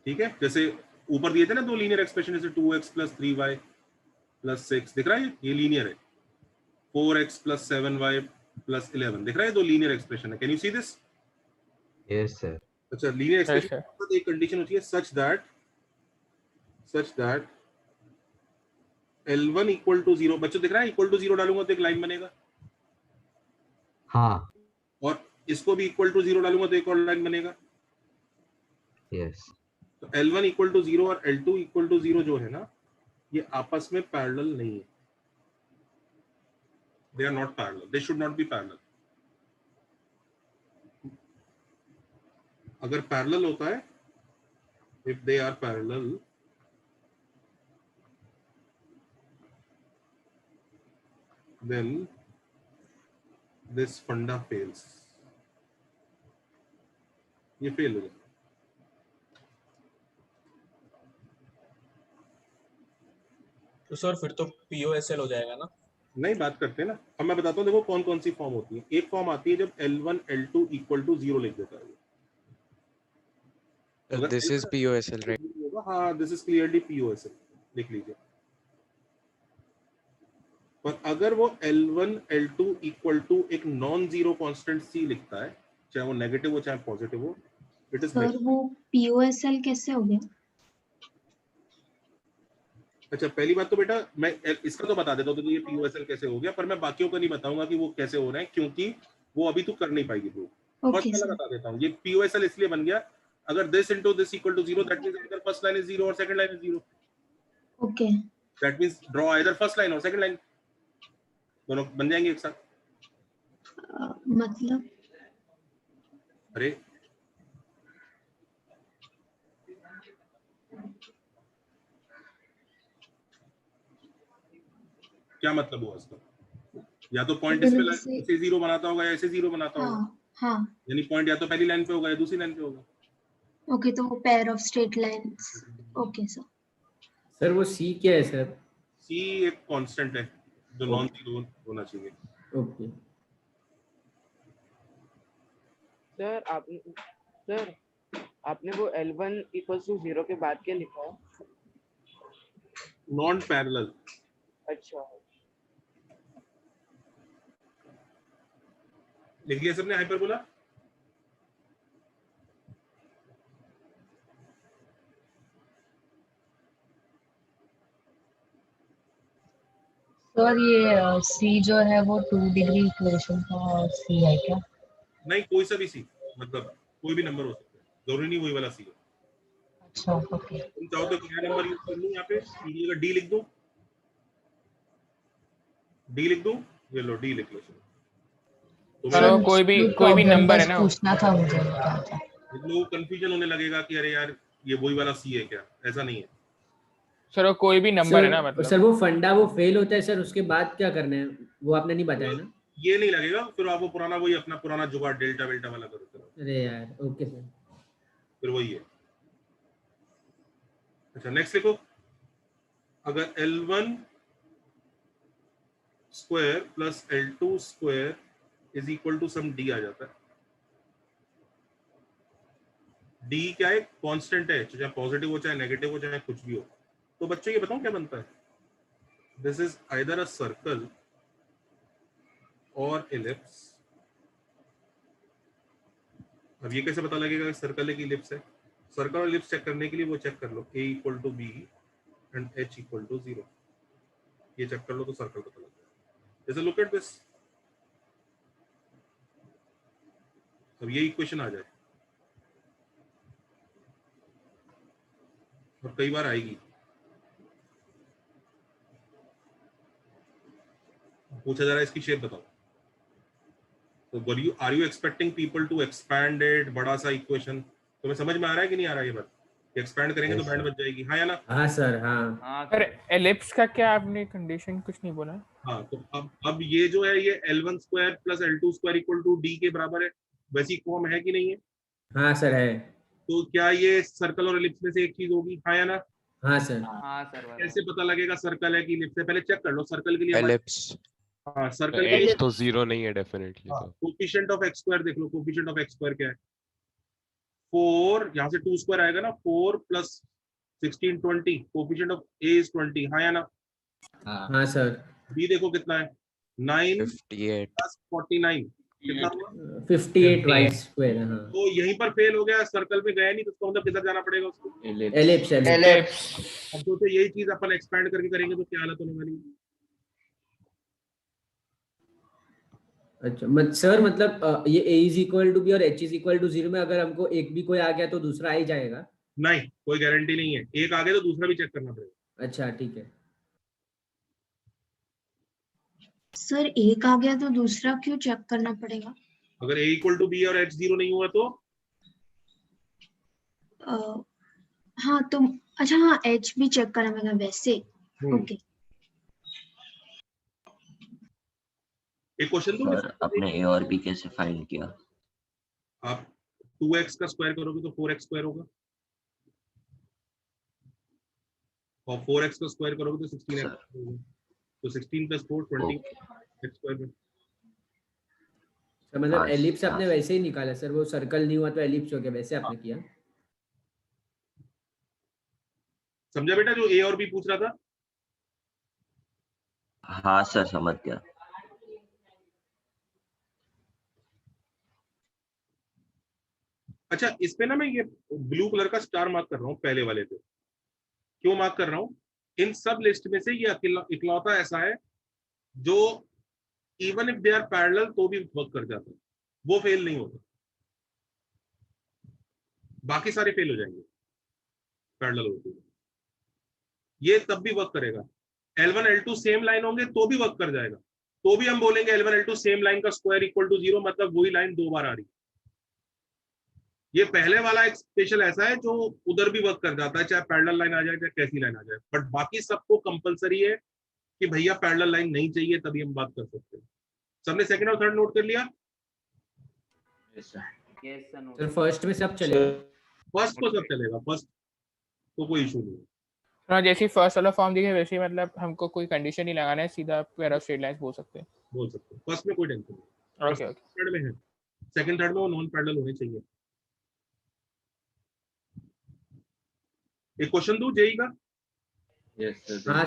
ठीक है। जैसे ऊपर दिए थे ना दो लीनियर एक्सप्रेशन, जैसे 2x + 3y + 6, दिख रहा है ये लीनियर है। 4x + 7y + 11, दिख रहा है, दो लीनियर एक्सप्रेशन है। Can you see this? Yes sir. अच्छा, लीनियर एक्सप्रेशन की एक कंडीशन होती है, सच दैट L1 = 0। बच्चों दिख रहा है, इक्वल टू 0 डालूंगा तो एक लाइन बनेगा। हाँ, और इसको भी इक्वल टू 0 डालूंगा तो एक और लाइन बनेगा। यस। तो L1 = 0 और L2 = 0 जो है ना, ये आपस में पैरेलल नहीं है। They are not parallel, they should not be parallel. अगर पैरेलल होता है, if they are parallel, then this funda fails। ये फेल हो जाएगा। तो सर फिर तो POSL हो जाएगा ना? नहीं बात करते हैं ना, अब मैं बताता हूँ देखो कौन कौन सी फॉर्म होती है। एक फॉर्म आती है जब L1 L2 इक्वल टू 0 लिख देता है। अगर दिस इज POSL राइट? होगा, हाँ दिस इज क्लियरली POSL लिख लीजिए। पर अगर वो L1 L2 इक्वल टू एक नॉन जीरो कांस्टेंट C लिखता है, चाहे वो नेगेटिव हो चाहे पॉजिटिव हो, इट इज सर वो POSL कैसे हो गया? अच्छा पहली बात तो बेटा मैं इसका तो बता देता हूँ तो ये POSL कैसे हो गया, पर मैं बाकियों का नहीं बताऊंगा कि वो कैसे हो रहे हैं, क्योंकि वो अभी तू कर नहीं पाएगी प्रूव। फर्स्ट वाला बता देता हूँ, ये POSL इसलिए बन गया, अगर this into this equal to 0 that means either first line is 0 और second line is 0। Okay, that means draw either first line और सेकंड लाइन, दोनों बन जाएंगे एक साथ। मतलब अरे क्या मतलब हुआ इसका? या तो पॉइंट इस पे से 0 बनाता होगा या ऐसे 0 बनाता होगा। हाँ यानी पॉइंट या तो पहली लाइन पे होगा या दूसरी लाइन पे होगा। ओके, तो वो pair of straight lines. Okay sir. Sir वो C क्या है सर? C एक कांस्टेंट है जो नॉन जीरो होना चाहिए। ओके सर आपने वो L1 इक्वल टू 0 के बाद क्या लिखा है? Non parallel. अच्छा लिख लिया सबने हाइपरबोला? सर ये C जो है वो 2 डिग्री इक्वेशन का C है क्या? नहीं, कोई सा भी C, मतलब कोई भी नंबर हो सकता है, जरूरी नहीं वही वाला C हो। अच्छा ओके। तुम चाहो तो क्या नंबर यूज कर लूं यहाँ पे, का D लिख दूं, D लिख दूं, ये लो D लिख लो। तो कोई भी नंबर है ना, पूछना था मुझे। लोगों को कंफ्यूजन होने लगेगा कि अरे यार ये वही वाला C है क्या, ऐसा नहीं है सर। कोई भी नंबर है ना, मतलब सर वो फंडा वो फेल होता है सर, उसके बाद क्या करना है वो आपने नहीं बताया ना? ये नहीं लगेगा, फिर आप वो पुराना वही अपना पुराना जुगाड़ डेल्टा वेल्टा वाला करो। अरे यार ओके सर, फिर वही है। अच्छा नेक्स्ट लिखो, अगर L1 square plus L2 square is equal to some D आ जाता है। D क्या है? कांस्टेंट है, चाहे पॉजिटिव हो चाहे नेगेटिव हो चाहे कुछ भी हो। तो बच्चों ये बताओ क्या बनता है? This is either a circle और इलिप्स। अब ये कैसे पता लगेगा सर्कल है कि इलिप्स है? सर्कल और इलिप्स चेक करने के लिए वो चेक कर लो, A equal to B and H equal to 0, ये चेक कर लो तो सर्कल पता लग जाएगा। जैसे लुक एट दिस, अब ये इक्वेशन आ जाए और कई बार आएगी, पूछा जा रहा है इसकी शेप बताओ। तो are you expecting people to expand it, बड़ा सा इक्वेशन? तुम्हें समझ में आ रहा है कि नहीं आ रहा है ये बात? एक्सपैंड करेंगे तो बैंड बच जाएगी, हाँ या ना? हाँ सर हाँ। सर एलिप्स का क्या आपने कंडीशन कुछ नहीं बोला? हाँ तो अब ये जो है ये L1 square plus L2 square equal to D के बराबर है, वैसी फॉर्म है कि नहीं है? हाँ सर है। तो क्या ये सर्कल और इलिप्स में से एक चीज होगी, हाँ या ना? हाँ सर। हाँ सर। कैसे पता लगेगा सर्कल है कि इलिप्स है? पहले चेक कर लो सर्कल के लिए। एलिप्स। हाँ सर्कल के लिए तो 0 नहीं है डेफिनेटली। तो कोफिशिएंट ऑफ x स्क्वायर देख लो, कोफिशिएंट ऑफ x स्क्वायर क्या है? 4, यहाँ से 2 स्क्वायर आएगा ना, 4 plus 16 20, coefficient of a is 20, हाँ या ना? हाँ सर। b देखो कितना है, 9 58 प्लस 49 कितना हुआ? 58 वाई स्क्वायर। हाँ तो यहीं पर फेल हो गया, सर्कल में गया नहीं, तो उसका मतलब किधर जाना पड़ेगा उसको? एलिप्स। अब सोचो यही चीज अपन एक्सपैंड करके करेंगे तो क्या हालत होने वाली है? अच्छा सर मतलब ये A is equal to B और H इज इक्वल टू 0 में अगर हमको एक भी कोई आ गया तो दूसरा आ ही जाएगा? नहीं, कोई गारंटी नहीं है, एक आगे तो दूसरा भी चेक करना पड़ेगा। अच्छा ठीक है सर, एक आ गया तो दूसरा क्यों चेक करना पड़ेगा? अगर A इक्वल टू B और H 0 नहीं हुआ तो हाँ तो अच्छा, हाँ H भी चेक करना पड़ेगा वैसे। ओके। एक क्वेश्चन दूं? सर आपने A और B कैसे फाइंड किया? आप 2x का स्क्वायर करोगे तो 4x स्क्वायर होगा, और 4x का स्क्वायर करोगे तो 16x होगा। तो 16 + 4 20 x स्क्वायर में। तो मतलब एलिप्स आपने वैसे ही निकाला सर, वो सर्कल नहीं हुआ तो एलिप्स हो गया, वैसे आपने किया। समझा बेटा जो ए और बी पूछ रहा था? हाँ सर समझ गया। अच्छा इस पे ना मैं ये ब्लू कलर का स्टार मार्क कर रहा हूँ पहले वाले पे। क्यों मार्क कर रहा हूँ? इन सब लिस्ट में से ये इकलौता ऐसा है जो even if they are parallel तो भी वर्क कर जाता है, वो फेल नहीं होता, बाकी सारे फेल हो जाएंगे पैरेलल होते हुए। ये तब भी वर्क करेगा। L1 L2 सेम लाइन होंगे तो भी वर्क कर जाएगा, तो भी हम बोलेंगे L1 L2 सेम लाइन का स्क्वायर इक्वल टू 0, मतलब वही लाइन 2 बार आ रही है। ये पहले वाला एक स्पेशल ऐसा है जो उधर भी वर्क कर जाता है, चाहे पैरेलल लाइन आ जाए चाहे कैसी लाइन आ जाए, बट बाकी सबको कंपलसरी है कि भैया पैरेलल लाइन नहीं चाहिए, तभी हम बात कर सकते हैं। सबने सेकंड और थर्ड नोट कर लिया? सर फर्स्ट में सब चलेगा? फर्स्ट को सब चलेगा, फर्स्ट तो कोई इशू नहीं है। हाँ जैसे फर्स्ट वाला फॉर्म दिखे वैसे ही, मतलब हमको कोई कंडीशन नहीं लगाना है, सीधा पैर ऑफ स्ट्रेट लाइंस बोल सकते हैं। फर्स्ट में कोई टेंशन नहीं। Okay okay. थर्ड में है, सेकंड थर्ड में वो नॉन पैरेलल होने चाहिए। एक क्वेश्चन दूं जेई का? Yes sir. हाँ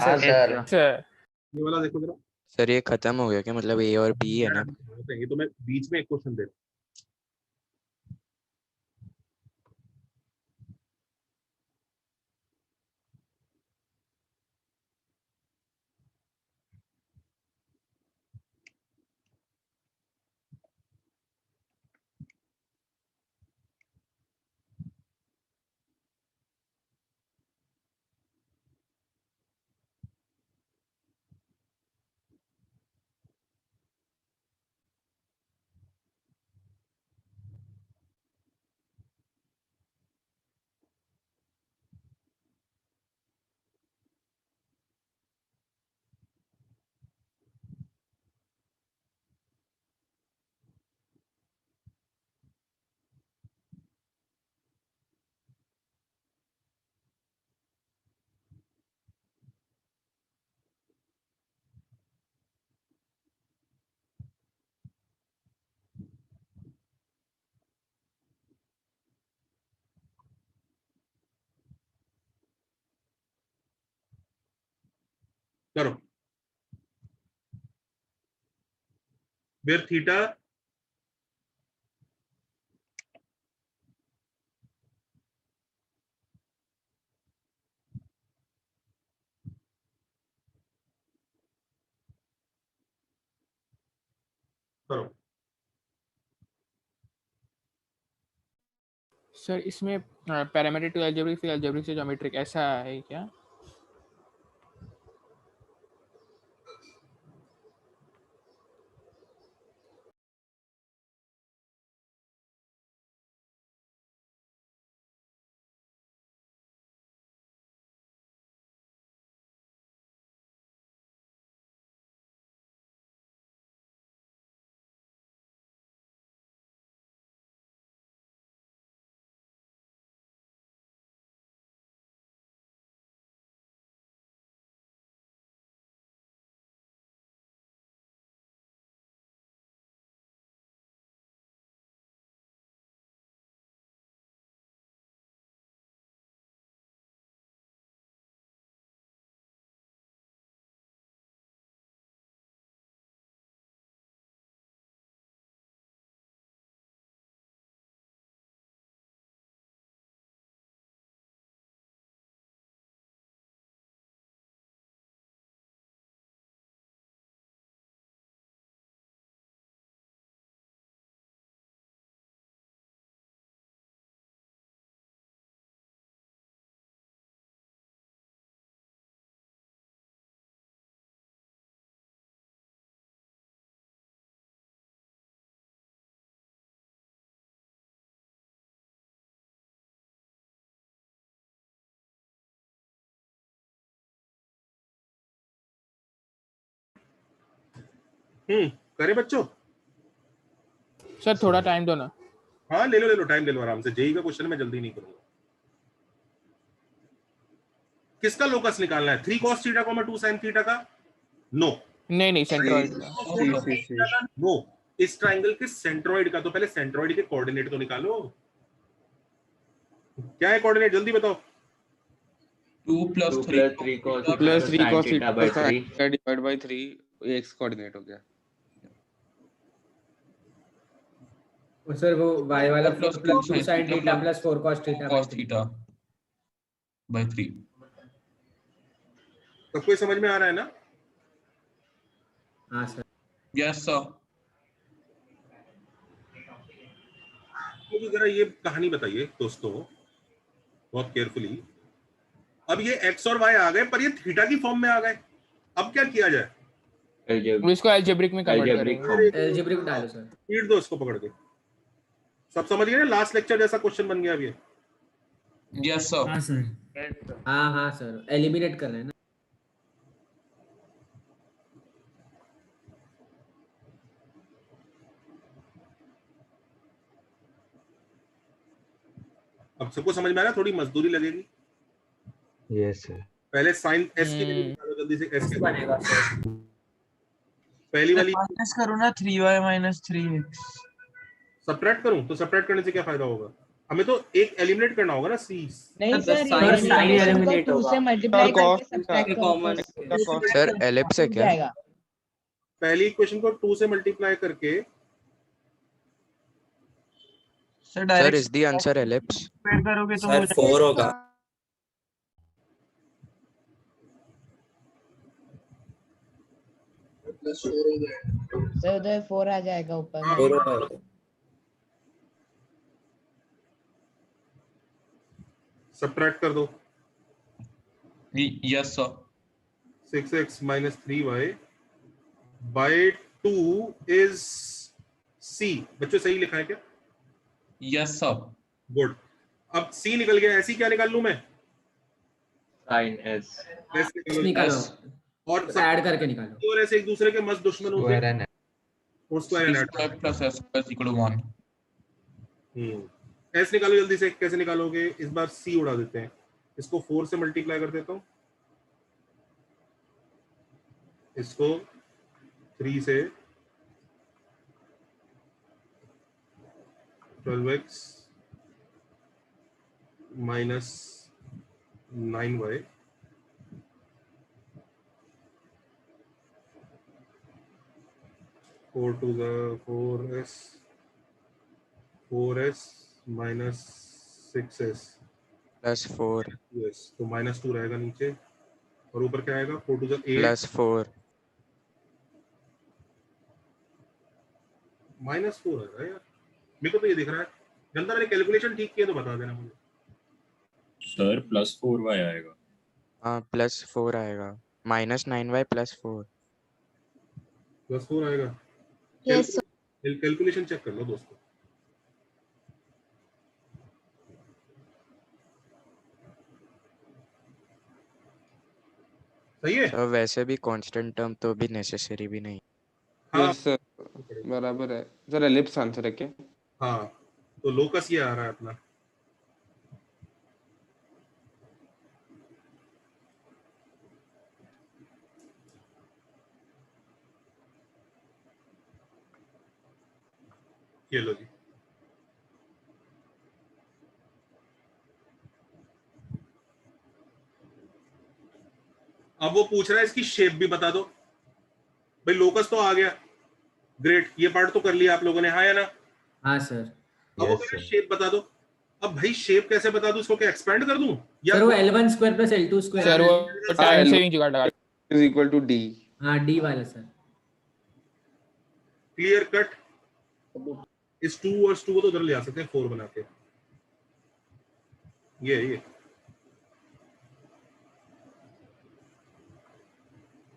सर ये वाला देखो जरा सर ये खत्म हो गया क्या? मतलब ए और बी है ना? ये तो मैं बीच में एक क्वेश्चन दे रहा हूं। करो। where theta करो। सर इसमें पैरामीटर टू अलजेब्रिक फिर अलजेब्रिक से ज्योमेट्रिक ऐसा है क्या? करे बच्चों? सर थोड़ा टाइम दो ना। हाँ ले लो टाइम ले लो आराम से। जेई का क्वेश्चन मैं जल्दी नहीं करूंगा। किसका लोकस निकालना है? 3 cos थीटा, 2 sin थीटा का? नो नहीं सेंट्रोइड का। नो, इस ट्राइंगल के सेंट्रोइड का। तो पहले सेंट्रोइड के कोऑर्डिनेट तो निकालो। क्या है कोऑर्डिनेट, जल्दी बताओ। 2 + 3 cos theta divide by 3 x coordinate हो गया। और सर वो y वाला plus 2 sin theta plus 4 cos theta by 3। सबको समझ में आ रहा है ना? हाँ सर। Yes sir. मुझे जरा ये कहानी बताइए दोस्तों बहुत केयरफुली। अब ये x और y आ गए, पर ये थीटा की फॉर्म में आ गए। अब क्या किया जाए? इसको अलजेब्रिक में कन्वर्ट करेंगे। अलजेब्रिक डालो सर। स्पीड दो इसको पकड़ के। सब समझ गए ना? लास्ट लेक्चर जैसा क्वेश्चन बन गया अब ये। Yes sir. हाँ सर। हाँ सर, एलिमिनेट कर रहे हैं ना। अब सबको समझ में आ रहा है? थोड़ी मजदूरी लगेगी। Yes sir. पहले साइन s की वैल्यू निकालो जल्दी से। s के बनेगा सर। पहली वाली माइनस करो ना 3y - 3x। सबट्रैक्ट करूं तो सबट्रैक्ट करने से क्या फायदा होगा? हमें तो एक एलिमिनेट करना होगा ना c। नहीं सर, साइन एलिमिनेट होगा 2 से मल्टीप्लाई करके सब्ट्रैक्ट कॉमन करो। सर एलिप्स है क्या? पहली इक्वेशन को 2 से मल्टीप्लाई करके। Sir is the answer ellipse? करोगे तो सर 4 होगा। सर उधर 4 आ जाएगा ऊपर में। 4 होगा। सबट्रैक्ट कर दो। Yes sir. 6x - 3y by 2 is c। बच्चों सही लिखा है क्या? Yes sir. गुड। अब c निकल गया, ऐसी क्या निकाल लूं मैं? sin s। निकालो और ऐड करके निकालो। और ऐसे एक दूसरे के मस्त दुश्मन होते हैं। और square and plus s = 1। s निकालो जल्दी से। कैसे निकालोगे? इस बार c उड़ा देते हैं। इसको 4 से मल्टीप्लाई कर देता हूं, इसको 3 से 12x minus 9y 4 to the 4s minus 6s plus 4 yes. तो -2 रहेगा नीचे और ऊपर क्या आएगा? 4 to the 8 प्लस 4 -4 है यार। मेरे को तो ये दिख रहा है। जनता मैंने कैलकुलेशन ठीक किया तो बता देना मुझे। सर +4y आएगा। हाँ +4 आएगा। -9y +4 +4 आएगा। Yes sir. कैलकुलेशन चेक कर लो दोस्तों। सही है। तो वैसे भी कांस्टेंट टर्म तो भी नेसेसरी भी नहीं। हाँ सर बराबर है सर। एलिप्स आंसर है क्या? हाँ, तो लोकस ये आ रहा है अपना। ये लो जी। अब वो पूछ रहा है इसकी शेप भी बता दो। भाई लोकस तो आ गया, ग्रेट। ये पार्ट तो कर लिया आप लोगों ने, हाँ या ना? हाँ सर। अब वो कह रहा है शेप बता दो। अब भाई शेप कैसे बता दूं? इसको क्या एक्सपेंड कर दूं? सर वो L1 square plus L2 square. Sir वो टाइम सेविंग जुगाड़ लगा = d। हाँ d वाला सर। Clear cut. इस 2 और 2 को तो उधर ले आ सकते हैं 4 बना के। ये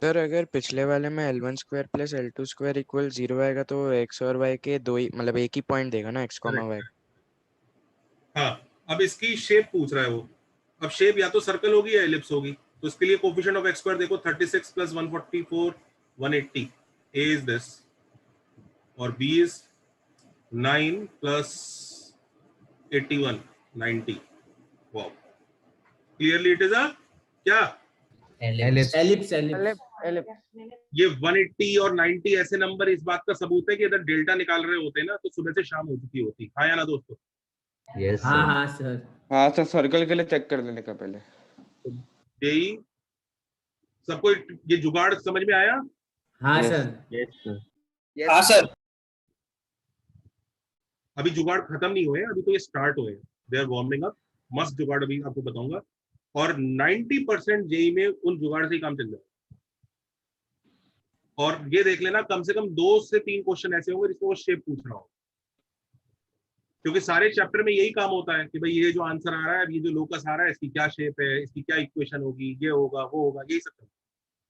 सर अगर पिछले वाले में L1 square plus L2 square equal 0 आएगा तो x और y के दो ही मतलब एक ही पॉइंट देगा ना, x, y। हाँ, अब इसकी शेप पूछ रहा है वो। अब शेप या तो सर्कल होगी या एलिप्स होगी। तो इसके लिए कोफिशिएंट ऑफ x स्क्वायर देखो 36 + 144 180। a इज दिस और b is 9 + 81 90। Wow, clearly it is अ क्या? एलिप्स। ये 180 और 90 ऐसे नंबर इस बात का सबूत है कि अगर डेल्टा निकाल रहे होते ना तो सुबह से शाम हो चुकी होती। हाँ या ना दोस्तों? यस हाँ सर। हाँ सर। हाँ सर, सर्कल के लिए चेक कर लेने का पहले। यही सबको ये जुगाड़ समझ में आया? हाँ Yes. सर। Yes sir. हाँ सर। अभी जुगाड़ खत्म नहीं हुए, अभी तो ये स्टार्ट हुए, दे आर वार्मिंग अप। मस्त जुगाड़ अभी आपको बताऊंगा, और 90% जेई में उन जुगाड़ से ही काम चल जाएगा। और ये देख लेना, कम से कम 2 से 3 क्वेश्चन ऐसे होंगे जिसमें वो शेप पूछ रहा हो, क्योंकि सारे चैप्टर में यही काम होता है कि भाई ये जो आंसर आ रहा है, ये जो लोकस आ रहा है, इसकी क्या शेप है, इसकी क्या इक्वेशन होगी, ये होगा वो होगा, यही सब।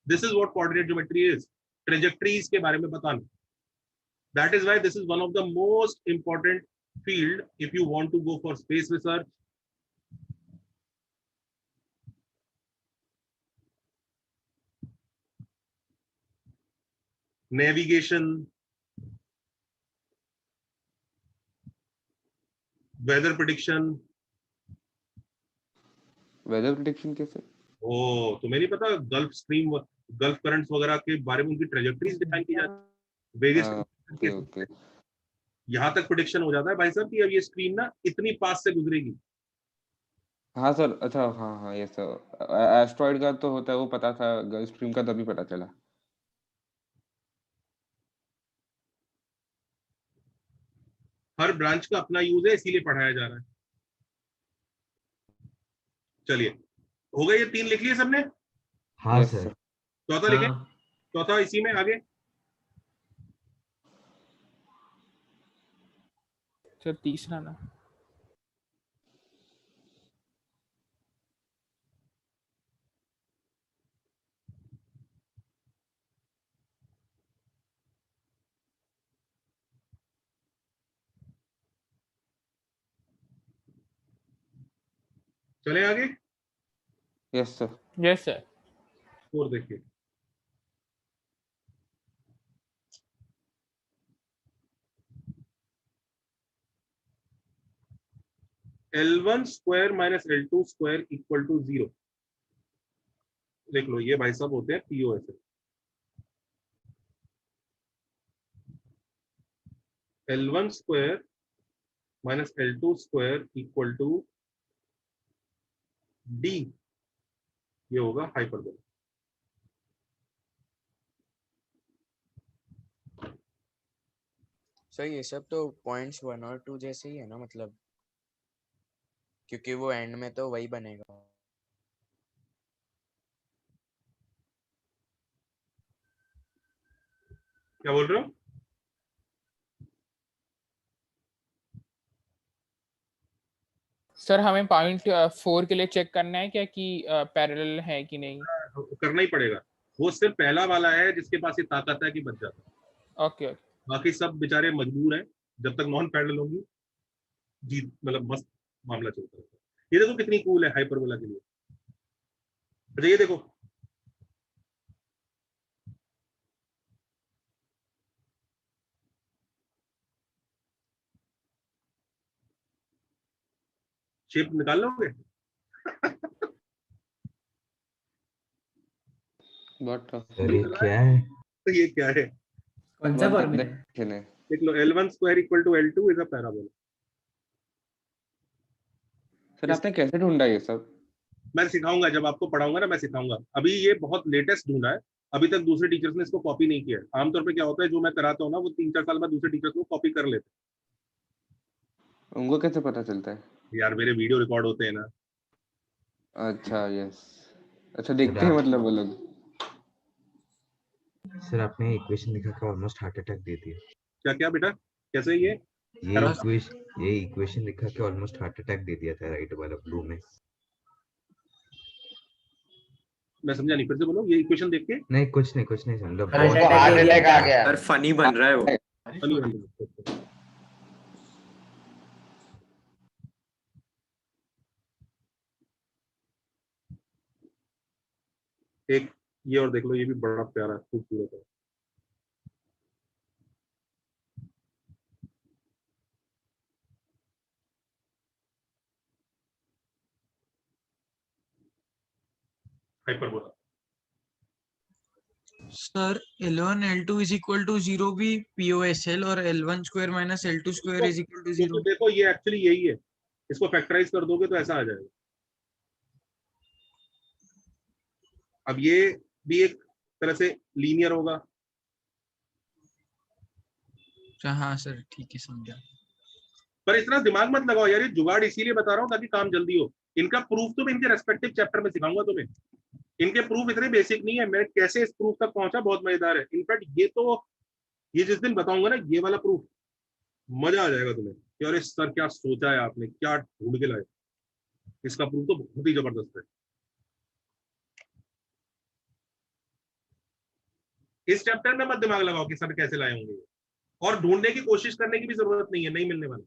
This is what coordinate geometry is, trajectories के बारे में बताना। That is why this is one of the most important field if you want to go for space research. Navigation, weather prediction. Weather prediction कैसे? ओ तुम्हें नहीं पता, gulf stream, gulf currents वगैरह के बारे में उनकी ट्रेजेक्टरीज डिफाइन की जाती है। ओके। यहाँ तक प्रेडिक्शन हो जाता है भाई साहब कि अब ये स्ट्रीम ना इतनी पास से गुजरेगी। हाँ सर, अच्छा हाँ हाँ ये सर, एस्ट्रॉइड का तो होता है वो पता था, गल्फ स्ट्रीम का तभी पता चला। हर ब्रांच का अपना यूज है, इसीलिए पढ़ाया जा रहा है। चलिए, हो गए ये 3 लिख लिए सबने? हाँ सर। चौथा लिखें? चौथा इसी में आगे। सर तीसरा ना। चले आगे। Yes sir. Yes sir. Score देखिए, L1 square minus L2 square equal to 0। देख लो, ये भाई साहब होते हैं POS। L1 square minus L2 square equal to D, ये होगा हाइपरबोला। सर ये सब तो पॉइंट्स 1 और 2 जैसे ही है ना, मतलब क्योंकि वो एंड में तो वही बनेगा। क्या बोल रहे हो? सर हमें पॉइंट 4 के लिए चेक करना है क्या कि पैरेलल है कि नहीं? करना ही पड़ेगा, वो सिर्फ पहला वाला है जिसके पास ये ताकत है कि बच जाता है। ओके। बाकी सब बेचारे मजबूर हैं, जब तक नॉन पैरेलल होंगी जीत, मतलब मस्त मामला चलता रहता है। ये देखो कितनी कूल है हाइपरबोला के लिए। अच्छा ये देखो, शेप निकाल लोगे? ये क्या है? तो ये क्या है? कौन सा फॉर्मूला है? देख लो, L1 square equal to L2 is a parabola. Sir आपने कैसे ढूंढा ये सब? मैं सिखाऊंगा, जब आपको पढ़ाऊंगा ना मैं सिखाऊंगा। अभी ये बहुत लेटेस्ट ढूंढा है, अभी तक दूसरे टीचर्स ने इसको कॉपी नहीं किया है। आमतौर पे क्या होता है, जो मैं कराता हूँ ना, वो 3-4 साल बाद दूसरे टीचर्स को कॉपी कर लेते हैं। उनको कैसे पता चलता है? यार मेरे वीडियो रिकॉर्ड होते हैं ना। अच्छा यस, अच्छा देखते हैं मतलब वो लोग। सर आपने इक्वेशन दिखा के ऑलमोस्ट हार्ट अटैक दे दिया। क्या क्या बेटा, कैसे ये इक्वेशन दिखा के ऑलमोस्ट हार्ट अटैक दे दिया था राइट वाला ब्लू में। मैं समझा नहीं, फिर से बोलो। ये इक्वेशन देख के? नहीं कुछ नहीं समझा। हार्ट अटैक आ गया सर, फनी बन रहा है वो। फनी बन रहा है। एक ये और देख लो, ये भी बड़ा प्यारा खूबसूरत है। Hyperbola. Sir L1 L2 is equal to 0 भी POSL और L1 square minus L2 square is equal to 0। देखो ये एक्चुअली यही है, इसको फैक्टराइज कर दोगे तो ऐसा आ जाएगा। अब ये भी एक तरह से लीनियर होगा। हाँ सर ठीक है समझा। पर इतना दिमाग मत लगाओ यार, ये जुगाड़ इसीलिए बता रहा हूँ ताकि काम जल्दी हो। इनका प्रूफ तो मैं इनके रेस्पेक्टिव चैप्टर में सिखाऊंगा तुम्हें। इनके प्रूफ इतने बेसिक नहीं है, मैं कैसे इस प्रूफ तक पहुंचा बहुत मजेदार है। इनफैक्ट ये जिस दिन बताऊंगा ना ये वाला प्रूफ, मजा आ जाएगा तुम्हें कि अरे सर क्या सोचा है आपने, क्या ढूंढ के लाए। इसका प्रूफ तो बहुत ही जबरदस्त है। इस चैप्टर में मत दिमाग लगाओ कि सर कैसे लाए होंगे, और ढूंढने की कोशिश करने की भी जरूरत नहीं है, नहीं मिलने वाला।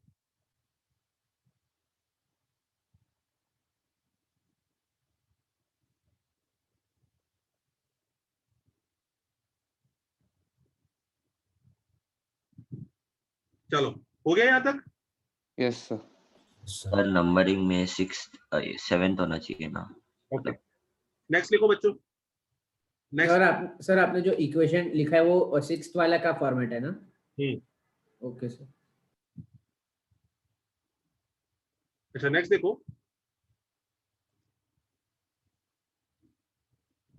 चलो हो गया यहाँ तक? Yes sir. सर नंबरिंग में 7th होना चाहिए ना। ओके नेक्स्ट लिखो बच्चों। सर आपने जो इक्वेशन लिखा है वो 6th वाला का फॉर्मेट है ना? Okay sir. अच्छा नेक्स्ट देखो,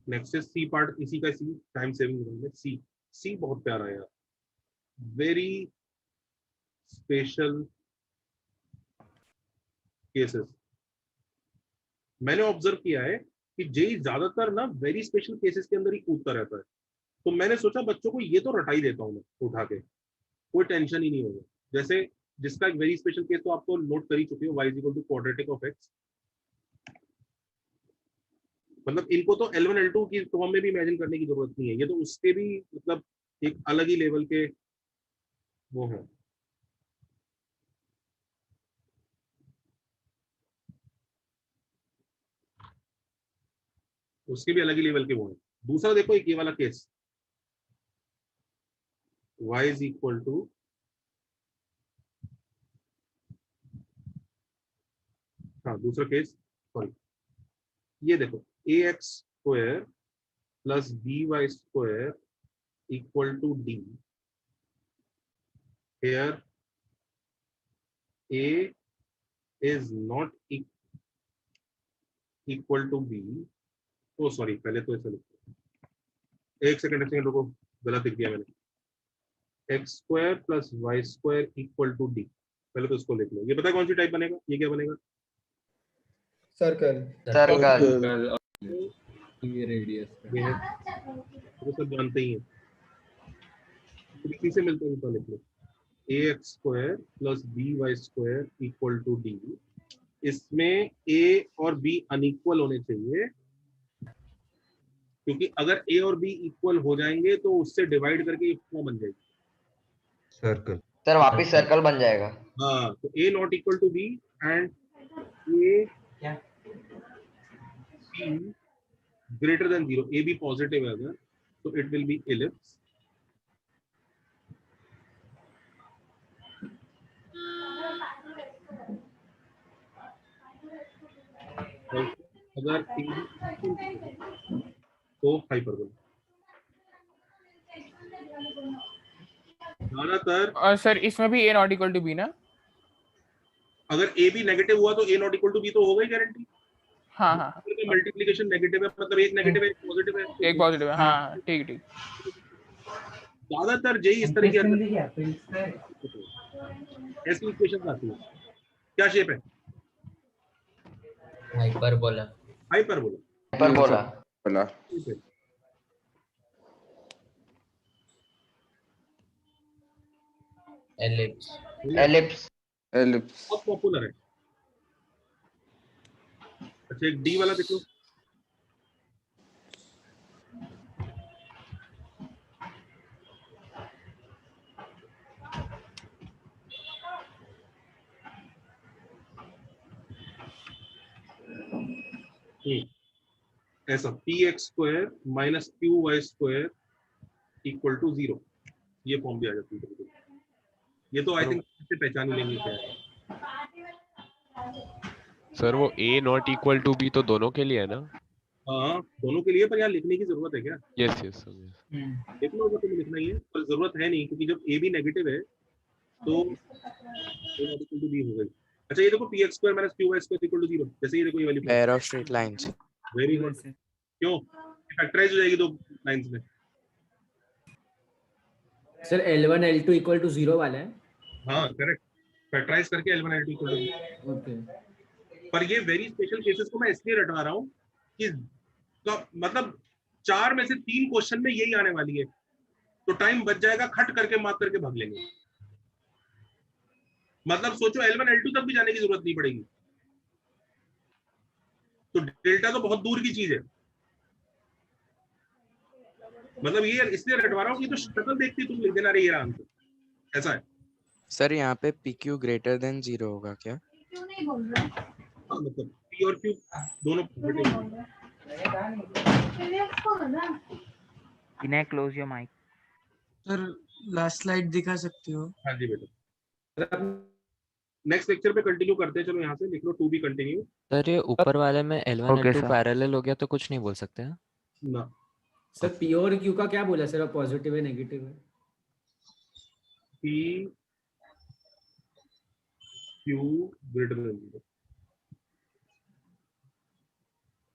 नेक्स्ट है सी पार्ट, इसी का सी टाइम सेविंग। सी बहुत प्यारा है यार, वेरी स्पेशल केसेस। मैंने ऑब्जर्व किया है कि जेई ज्यादातर ना वेरी स्पेशल केसेस के अंदर ही कूदता रहता है, तो मैंने सोचा बच्चों को ये तो रटा ही देता हूं मैं उठा के, कोई टेंशन ही नहीं होगा। जैसे जिसका एक वेरी स्पेशल केस तो आपको नोट कर ही चुके हो, y equal to quadratic of x। मतलब इनको तो L1 L2 की फॉर्म में भी इमेजिन करने की जरूरत नहीं है, ये तो उसके भी मतलब एक अलग ही लेवल के वो है। उसके भी अलग ही लेवल के वो है। दूसरा देखो एक ये वाला case, y is equal to, हाँ दूसरा केस, सॉरी ये देखो ax square plus by square equal to d। here a is not equal to b। Oh sorry पहले तो ऐसा लिखो, एक सेकंड रुको, गलत लिख दिया मैंने। X square plus y square equal to d, पहले तो इसको लिख लो। ये पता है कौन सी टाइप बनेगा? ये क्या बनेगा? सर्कल। ये रेडियस वो सब जानते ही हैं, इसी से मिलता है। लिख लो ax square plus by square equal to d. इसमें a और b अनइक्वल होने चाहिए, क्योंकि अगर a और b इक्वल हो जाएंगे तो उससे डिवाइड करके ये फॉर्म बन जाएगी सर्कल। सर वापिस सर्कल बन जाएगा। हाँ तो a not equal to b and a b greater than 0, a b positive है अगर, तो इट विल बी एलिप्स। अगर तो हाइपरबोला। ज्यादातर और सर इसमें भी a not equal to b ना? अगर a भी नेगेटिव हुआ तो a not equal to b तो होगा ही गारंटी। हाँ हाँ मल्टीप्लिकेशन नेगेटिव है, मतलब एक नेगेटिव है एक पॉजिटिव है, एक पॉजिटिव है। हाँ ठीक ठीक। ज्यादातर जेई इस तरह की ऐसी इक्वेशन आती है। क्या शेप है? Hyperbola. Hyperbola. Hyperbola. Ellipse. Ellipse. Ellipse बहुत पॉपुलर है। अच्छा एक डी वाला देखो, ऐसा px square minus qy square equal to 0, ये फॉर्म भी आ जाती है। ये तो आई थिंक से पहचान ही लेंगे क्या है। सर वो a not equal to b तो दोनों के लिए है ना? हाँ दोनों के लिए, पर यहाँ लिखने की जरूरत है क्या? Yes yes sir. लिखना होगा तो लिखना ही है, पर जरूरत है नहीं, क्योंकि जब ए भी नेगेटिव है तो a not equal to b हो गई। अच्छा ये देखो px square minus qy square equal to 0, जैसे ये देखो ये वाली pair of straight lines. Very good. क्यों फैक्टराइज हो जाएगी दो लाइंस में? Sir L1 L2 equal to 0 वाला है। हाँ करेक्ट, फैक्टराइज करके L1 L2 equal to. Okay, पर ये वेरी स्पेशल केसेस को मैं इसलिए रटवा रहा हूँ कि मतलब 4 में से 3 क्वेश्चन में यही आने वाली है, तो टाइम बच जाएगा, खट करके मार्क करके भाग लेंगे। मतलब सोचो L1 L2 तक भी जाने की जरूरत नहीं पड़ेगी, तो डेल्टा तो बहुत दूर की चीज है। मतलब ये इसलिए रटवा रहा हूँ कि तो शक्ल देखती तुम लिख देना रही है आंसर, ऐसा है। सर यहाँ पे PQ ग्रेटर देन 0 होगा क्या? क्यों नहीं बोल रहा? हाँ, मतलब P और Q दोनों Vinay, close your mic. Sir last slide दिखा सकते हो? हाँ जी बेटा, नेक्स्ट लेक्चर पे कंटिन्यू करते हैं। चलो यहाँ से लिख लो टू बी कंटिन्यू। सर ये ऊपर वाले में L1 Okay, L2 sir. Parallel हो गया तो कुछ नहीं बोल सकते हैं? ना सर P और Q का क्या बोला सर? पॉजिटिव है नेगेटिव है? P Q greater than 0।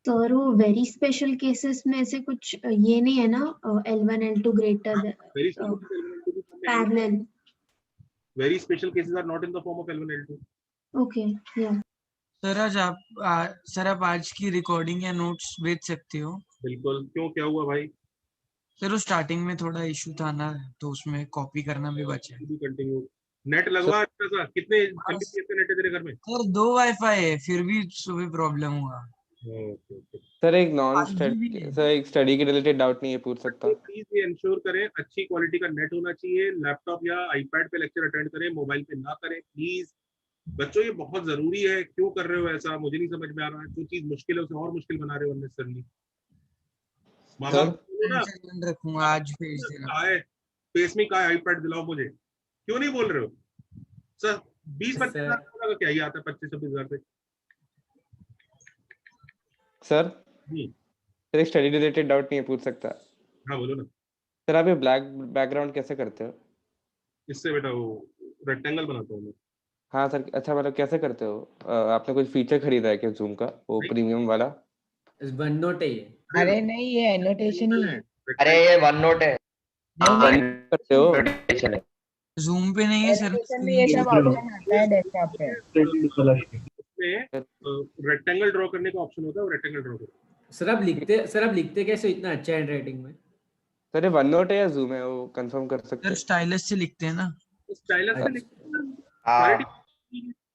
तो वो वेरी स्पेशल केसेस में ऐसे कुछ ये नहीं है ना, L1 L2 greater parallel. Very special cases are not in the form of L1 L2. Okay या सर आप आज की रिकॉर्डिंग या नोट्स भेज सकते हो? बिल्कुल। क्यों, क्या हुआ भाई? सर वो स्टार्टिंग में थोड़ा इशू था ना, तो उसमें कॉपी करना भी बचा है। कंटिन्यू। नेट लगवा अच्छा सा। कितने एमबीपीएस का नेट है तेरे घर में? सर 2 वाईफाई है, फिर भी सुबह प्रॉब्लम हुआ। सर एक स्टडी के रिलेटेड डाउट नहीं है पूछ सकता? प्लीज ये इंश्योर करें अच्छी क्वालिटी का नेट होना चाहिए। लैपटॉप या आईपैड पे लेक्चर अटेंड करें, मोबाइल पे ना करें प्लीज। बच्चों ये बहुत जरूरी है। क्यों कर रहे हो ऐसा, मुझे नहीं समझ में आ रहा है। जो चीज मुश्किल है उसे और मुश्किल बना रहे हो अननेसेसरली। माँ बाप रखूंगा आज भेज देना। फेस में का आईपैड दिलाओ मुझे, क्यों नहीं बोल रहे हो सर? 20-25 हजार का क्या ही आता है, 25-26 हजार से। सर एक स्टडी रिलेटेड डाउट नहीं है पूछ सकता? हाँ बोलो ना। सर आप ये ब्लैक बैकग्राउंड कैसे करते हो? इससे बेटा वो रेक्टेंगल बनाता हूँ मैं। हाँ सर, अच्छा मतलब कैसे करते हो? आपने कोई फीचर खरीदा है क्या जूम का, वो प्रीमियम वाला? वन नोट है ये। अरे नहीं ये एनोटेशन ही है। अरे ये वन नोट है। करते हो? जूम पे नहीं है सर, ये सब ऑप्शन आता है डेस्कटॉप पे। रेक्टेंगल ड्रॉ करने का ऑप्शन होता है, वो रेक्टेंगल ड्रॉ करो। सर आप लिखते कैसे इतना अच्छा हैंडराइटिंग में? सर ये वन नोट है या जूम है, वो कंफर्म कर सकते हैं? सर स्टाइलस से लिखते हैं ना। स्टाइलस से लिखते हैं।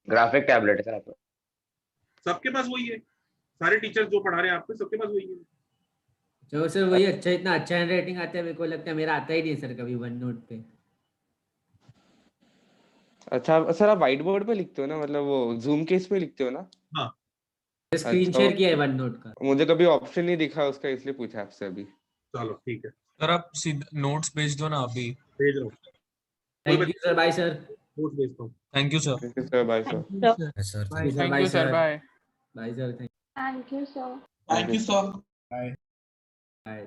ग्राफिक टैबलेट है सर आपका। सबके पास वही है, सारे टीचर्स जो पढ़ा रहे हैं आपको सबके पास वही है। जो सर वही अच्छा, इतना अच्छा हैंडराइटिंग आता है, मेरे को लगता है मेरा आता ही नहीं सर कभी वन नोट पे। अच्छा सर आप व्हाइट बोर्ड पे लिखते हो ना, मतलब वो जूम के इसमें लिखते हो ना? हाँ स्क्रीन शेयर किया है वन नोट का। मुझे कभी ऑप्शन नहीं दिखा उसका, इसलिए पूछा आपसे अभी। चलो ठीक है सर आप सीधा नोट्स भेज दो ना अभी। भेज रहा हूँ। Thank you sir, bye sir. Notes भेजता हूँ। Thank you sir. Thank you sir, bye sir. Thank you sir, bye. Bye sir, thank you sir. Thank you sir. Bye.